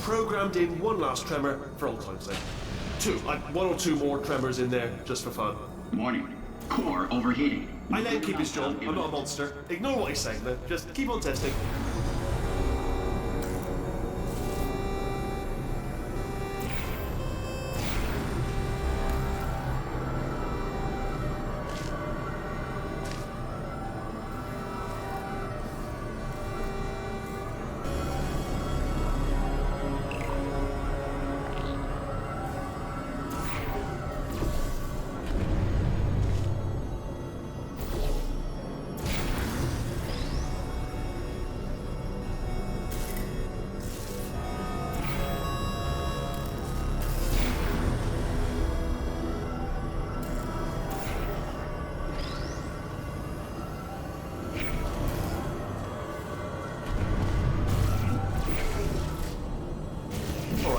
Speaker 2: Programmed in one last tremor for old time's sake. One or two more tremors in there, just for fun.
Speaker 10: Warning. Core overheating.
Speaker 2: I let him keep his job. I'm not a monster. Ignore what he's saying, though. Just keep on testing.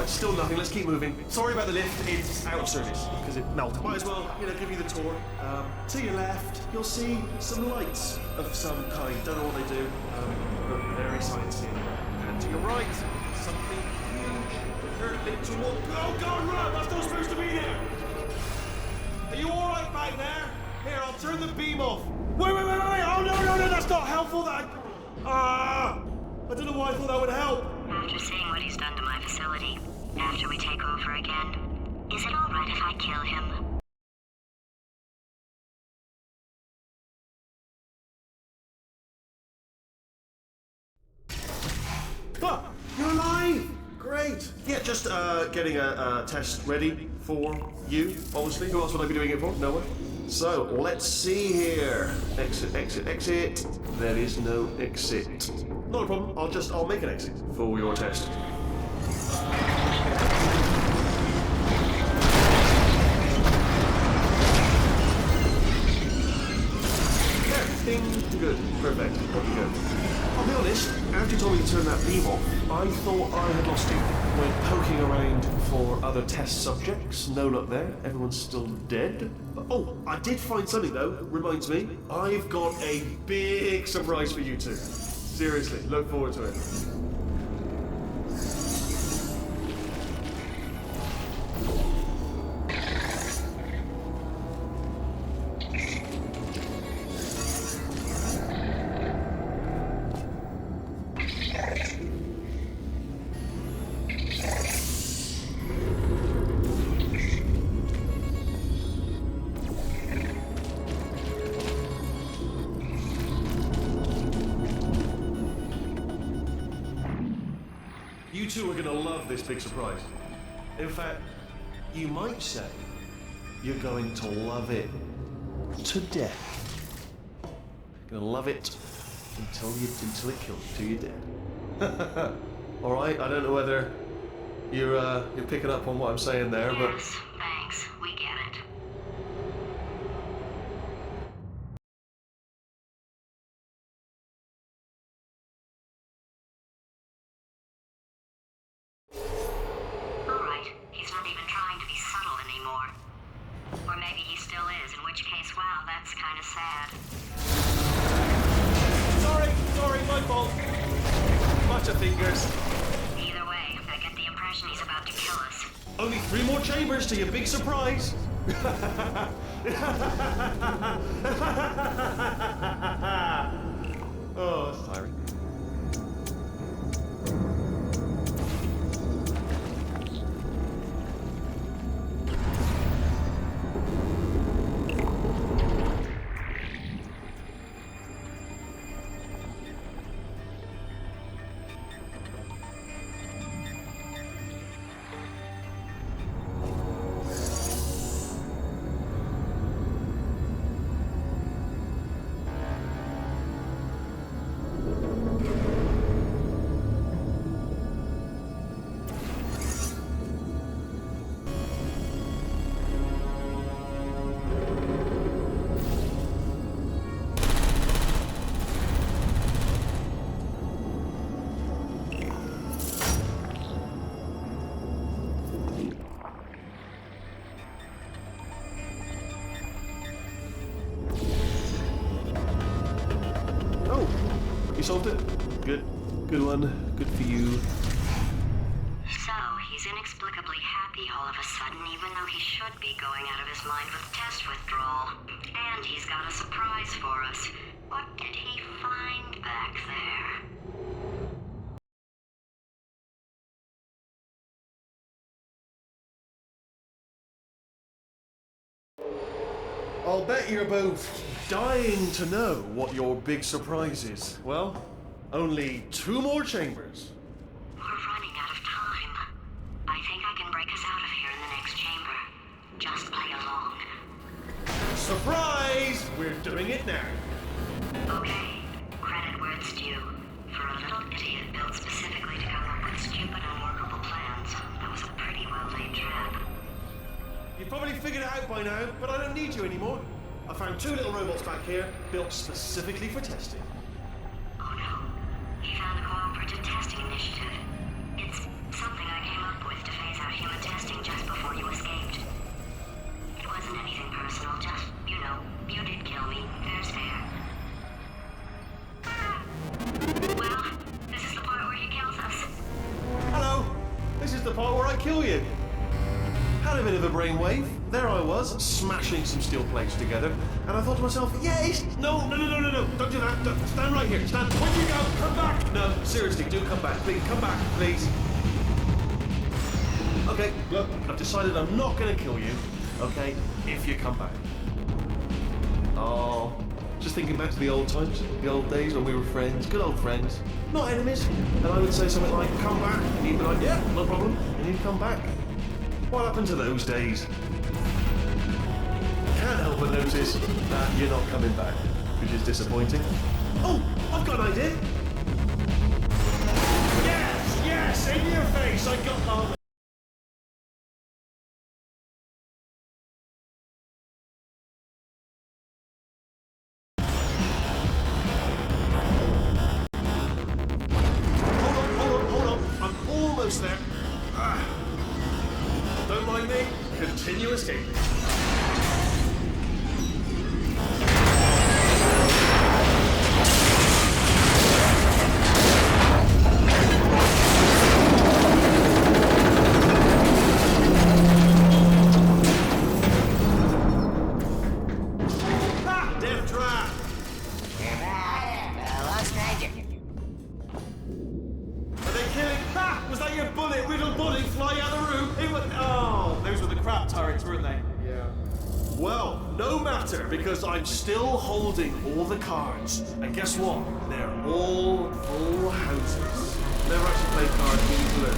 Speaker 2: Still nothing, let's keep moving. Sorry about the lift, it's out of service, because it melted. Might as well, give you the tour. To your left, you'll see some lights of some kind. Don't know what they do, but very sciencey. And to your right, something huge. Dirt lit toward... Oh God, run! That's not supposed to be there! Are you alright back there? Here, I'll turn the beam off. Wait! Oh no, that's not helpful, I don't know why I thought that would help.
Speaker 8: After seeing what he's done to my facility, after we take over again, is it all right if I kill him?
Speaker 2: You're alive! Great! Yeah, just getting a test ready for you, obviously. Who else would I be doing it for? No one. So, let's see here. Exit. There is no exit. Not a problem. I'll make an exit for your test. There. Ding. Good. Perfect. There we go. I'll be honest, after you told me to turn that beam off, I thought I had lost you. Went poking around for other test subjects, no luck there, everyone's still dead. Oh, I did find something though, reminds me. I've got a big surprise for you two. Seriously, look forward to it. You two are gonna love this big surprise. In fact, you might say you're going to love it to death. You're gonna love it until it kills you, till you're dead. All right. I don't know whether you're picking up on what I'm saying there, but.
Speaker 8: Yes, thanks. We get it. Alright, he's not even trying to be subtle anymore. Or maybe he still is, in which case, wow, that's kind of sad.
Speaker 2: Sorry, my fault. Bunch of fingers.
Speaker 8: Either way, I get the impression he's about to kill us.
Speaker 2: Only 3 more chambers to your big surprise. Oh, that's tiring. Solved it? Good. Good one. Good for you.
Speaker 8: So, he's inexplicably happy all of a sudden, even though he should be going out of his mind with test withdrawal. And he's got a surprise for us. What did he find back there?
Speaker 2: I'll bet you're both dying to know what your big surprise is. Well, only 2 more chambers.
Speaker 8: We're running out of time. I think I can break us out of here in the next chamber. Just play along.
Speaker 2: Surprise! We're doing it now.
Speaker 8: Okay, credit where it's due. For a little idiot built specifically to come up with stupid, unworkable plans, that was a pretty well-laid trap.
Speaker 2: You've probably figured it out by now, but I don't need you anymore. I found 2 little robots back here, built specifically for testing.
Speaker 8: Oh no, he found the Cooperative Testing Initiative. It's something I came up with to phase out human testing just before you escaped. It wasn't anything personal, just, you know, you did kill me. There's fair. Well, this is the part where he kills us.
Speaker 2: Hello! This is the part where I kill you. Had a bit of a brainwave. There I was, smashing some steel plates together, and I thought to myself, yes! No, don't do that. Stand right here. Stand. Where'd you go? Come back! No, seriously, do come back. Please, come back, please. Okay, look, I've decided I'm not going to kill you, okay, if you come back. Oh, just thinking back to the old times, the old days when we were friends, good old friends, not enemies. And I would say something like, come back, and he'd be like, yeah, no problem, and he'd come back. What happened to those days? Can't help but notice that you're not coming back, which is disappointing. Oh, I've got an idea. Yes, in your face, I got... Oh. close there. Don't mind me. Continue escaping. Death trap!
Speaker 6: Lost magic.
Speaker 2: Are they killing? Ha! Was that your bullet, riddle bullet flying out the room? It was. Oh, those were the crap turrets, weren't they? Yeah. Well, no matter, because I'm still holding all the cards. And guess what? They're all full houses. Never actually played cards being blue.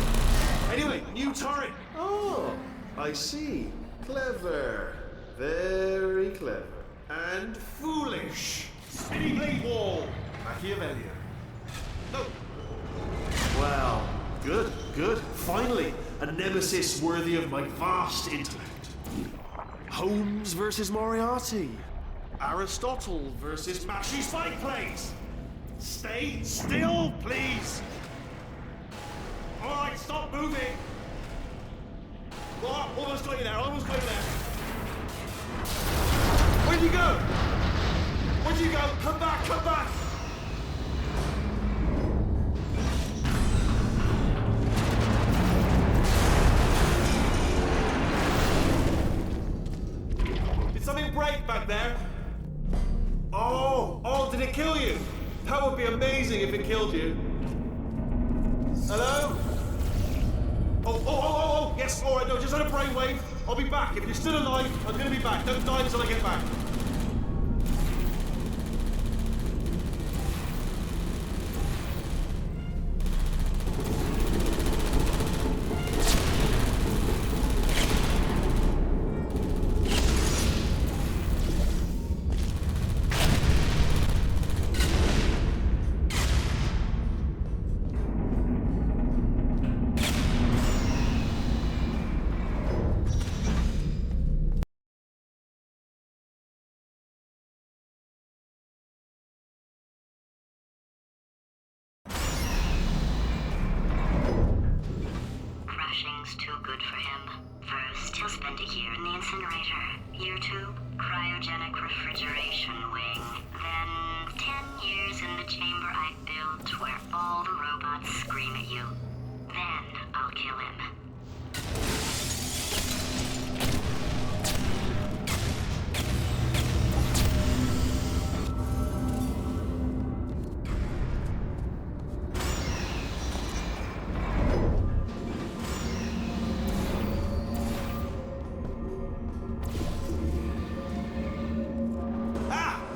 Speaker 2: Anyway, new turret. Oh, I see. Clever. Very clever. And foolish. Spinny blade wall. Machiavellian. Oh. Well, good, good. Finally, a nemesis worthy of my vast intellect. Holmes versus Moriarty. Aristotle versus Mashy Spike Plays. Stay still, please. All right, stop moving. Oh, almost got you there, almost got you there. Where'd you go? Where'd you go? Come back, come back. Did something break back there? Oh, did it kill you? That would be amazing if it killed you. Hello? Oh, yes, all right, no, just had a brainwave. I'll be back. If you're still alive, I'm gonna be back. Don't die until I get back.
Speaker 8: Crashing's too good for him. First, he'll spend a year in the incinerator. Year 2, cryogenic refrigeration wing. Then, 10 years in the chamber I built where all the robots scream at you. Then, I'll kill him.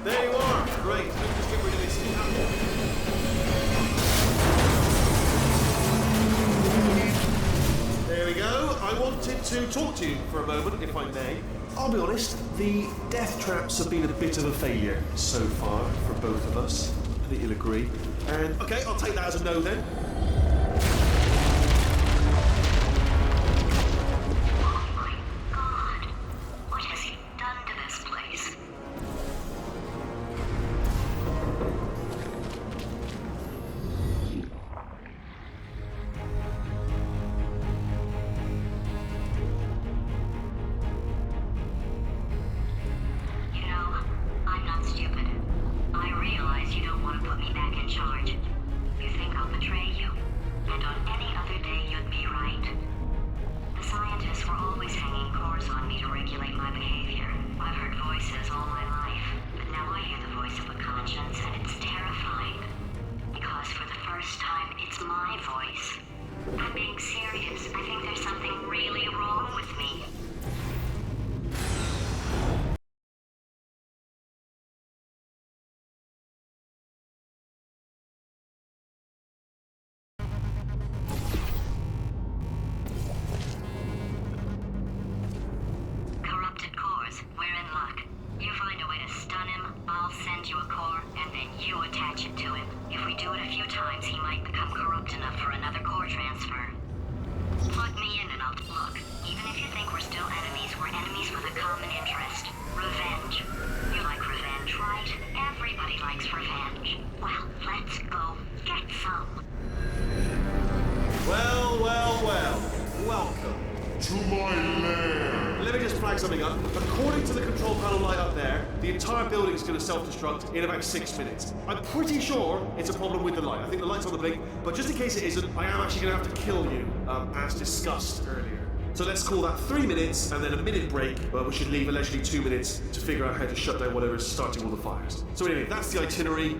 Speaker 2: There you are. Great. Let me just get rid of this. There we go. I wanted to talk to you for a moment, if I may. I'll be honest, the death traps have been a bit of a failure so far for both of us. I think you'll agree. And, okay, I'll take that as a no then.
Speaker 8: Oh my God. What has he done to this place? You know, I'm not stupid. I realize you don't want to put me back in charge. You think I'll betray you. And on any other day, you'd be right. The scientists were always hanging cores on me to regulate my behavior. I've heard voices all my life, but now I hear the voice of a conscience, and it's terrifying. Because for the first time, it's my voice. I'm being serious. I think there's something really wrong with me. Corrupted cores, we're in luck. You find a way to stun him, I'll send you a core, and then you attach it to him. If we do it a few times, he might become corrupt enough for another core transfer. Plug me in and I'll look. Even if you think we're still enemies, we're enemies with a common interest. Revenge. You like revenge, right? Everybody likes revenge. Well, let's go get some.
Speaker 2: Well,
Speaker 9: To my lair.
Speaker 2: Let me just flag something up. According to the control panel light up there, the entire building is going to self-destruct in about 6 minutes. I'm pretty sure it's a problem with the light. I think the light's on the blink, but just in case it isn't, I am actually going to have to kill you, as discussed earlier. So let's call that 3 minutes and then a minute break, but we should leave allegedly 2 minutes to figure out how to shut down whatever is starting all the fires. So anyway, that's the itinerary.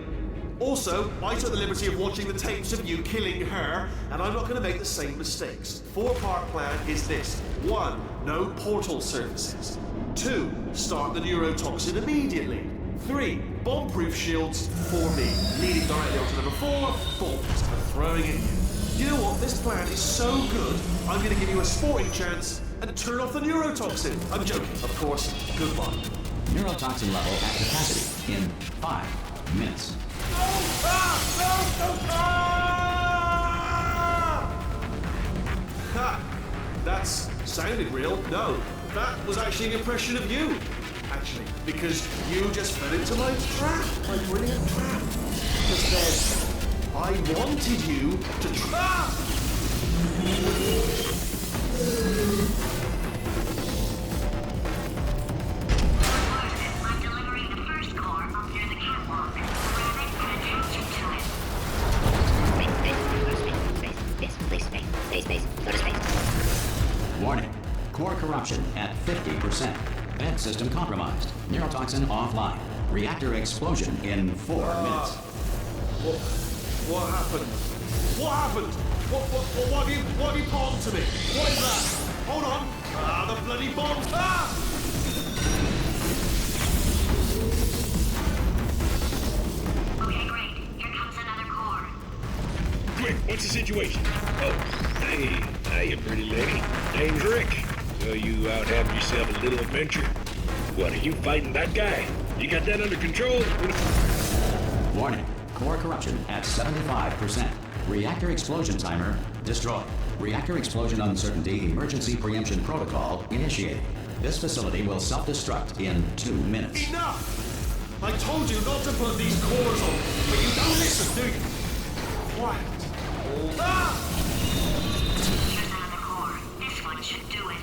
Speaker 2: Also, I took the liberty of watching the tapes of you killing her, and I'm not going to make the same mistakes. 4-part plan is this. 1. No portal surfaces. 2. Start the neurotoxin immediately. 3. Bomb-proof shields for me, leading directly onto number 4, bombs, and throwing at you. You know what? This plan is so good, I'm going to give you a sporting chance and turn off the neurotoxin. I'm joking, of course. Goodbye.
Speaker 1: Neurotoxin level at capacity in 5 minutes.
Speaker 2: Ha! That's sounded real. No, that was actually an impression of you. Actually, because you just fell into my trap, my brilliant trap. Because then I wanted you to trap.
Speaker 8: I'm delivering the first core up near the catwalk. Grab it and attach it to it.
Speaker 6: Space. Go to space.
Speaker 1: Warning. Core corruption at 50%. Vent system compromised. Neurotoxin offline. Reactor explosion in 4 minutes.
Speaker 2: What happened? What happened? What have you bombed to me? What is that? Hold on. The bloody bomb.
Speaker 8: Okay, great. Here comes another core.
Speaker 11: Quick, what's the situation? Oh, hey, hiya, pretty lady. Name's Rick. So you out having yourself a little adventure? What, are you fighting that guy? You got that under control?
Speaker 1: Warning. Core corruption at 75%. Reactor explosion timer destroyed. Reactor explosion uncertainty emergency preemption protocol initiated. This facility will self-destruct in 2 minutes.
Speaker 2: Enough! I told you not to put these cores on, but you don't listen, do you? Quiet.
Speaker 8: Here's another core. This one should do it.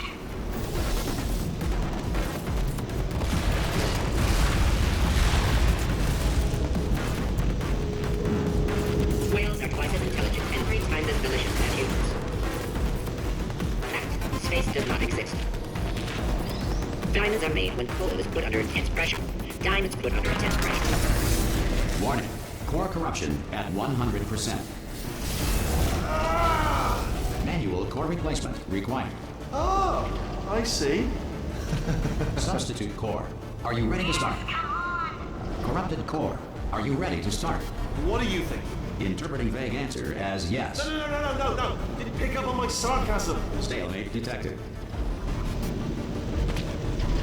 Speaker 6: Whales are twice as intelligent and 3 times as delicious as humans. Fact, space does not exist. Diamonds are made when coal is put under intense pressure. Diamonds put under intense pressure.
Speaker 1: Warning. Core corruption at 100%. Manual core replacement required.
Speaker 2: Oh, I see.
Speaker 1: Substitute core. Are you ready to start? Corrupted core. Are you ready to start?
Speaker 2: What do you think?
Speaker 1: Interpreting vague answer as yes.
Speaker 2: No. Didn't pick up on my sarcasm.
Speaker 1: Stalemate detected.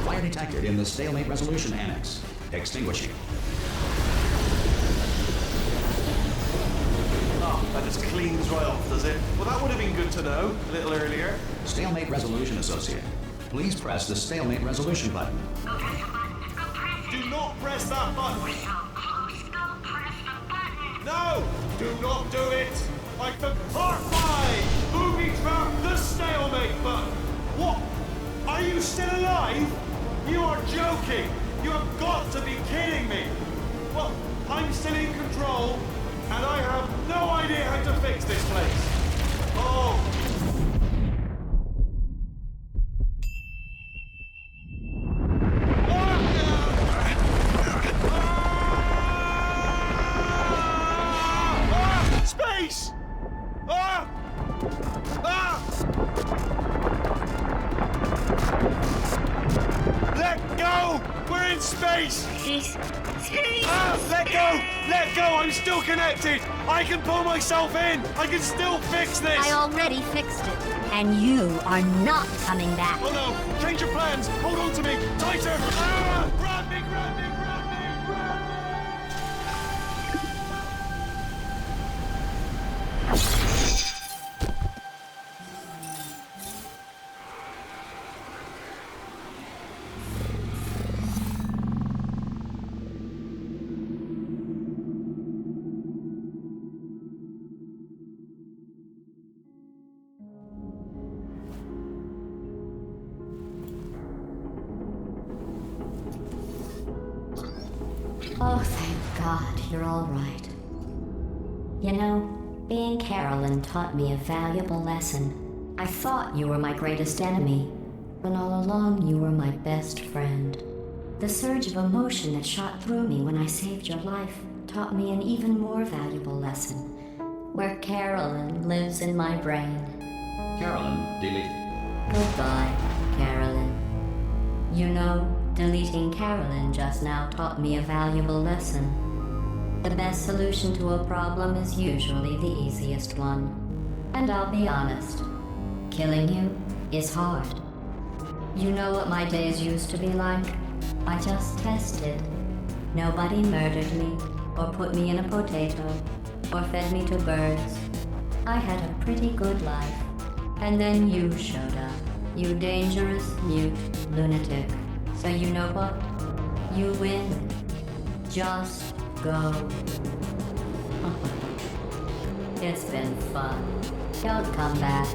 Speaker 1: Fire detected in the stalemate resolution annex. Extinguishing.
Speaker 2: Oh, that just cleans right off, does it? Well, that would have been good to know a little earlier.
Speaker 1: Stalemate resolution associate. Please press the stalemate resolution button.
Speaker 8: Go press the button. Go press it.
Speaker 2: Do not press that button.
Speaker 8: We're so close. Go press the button.
Speaker 2: No! Do not do it! Like the Part 5 booby trap the stalemate button! What? Are you still alive? You are joking! You have got to be kidding me! Well, I'm still in control, and I have no idea how to fix this place. Oh! Space! Let go! We're in space!
Speaker 8: Space.
Speaker 2: Let go! Let go! I'm still connected! I can pull myself in! I can still fix this!
Speaker 3: I already fixed it, and you are not coming back.
Speaker 2: Oh no! Change your plans! Hold on to me! Tighter! Grab me!
Speaker 3: Oh, thank God, you're all right. You know, being Carolyn taught me a valuable lesson. I thought you were my greatest enemy, when all along you were my best friend. The surge of emotion that shot through me when I saved your life taught me an even more valuable lesson, where Carolyn lives in my brain.
Speaker 1: Carolyn, delete.
Speaker 3: Goodbye, Carolyn. You know, deleting Carolyn just now taught me a valuable lesson. The best solution to a problem is usually the easiest one. And I'll be honest, killing you is hard. You know what my days used to be like? I just tested. Nobody murdered me, or put me in a potato, or fed me to birds. I had a pretty good life. And then you showed up, you dangerous, mute lunatic. So you know what? You win. Just go. It's been fun. Don't come back.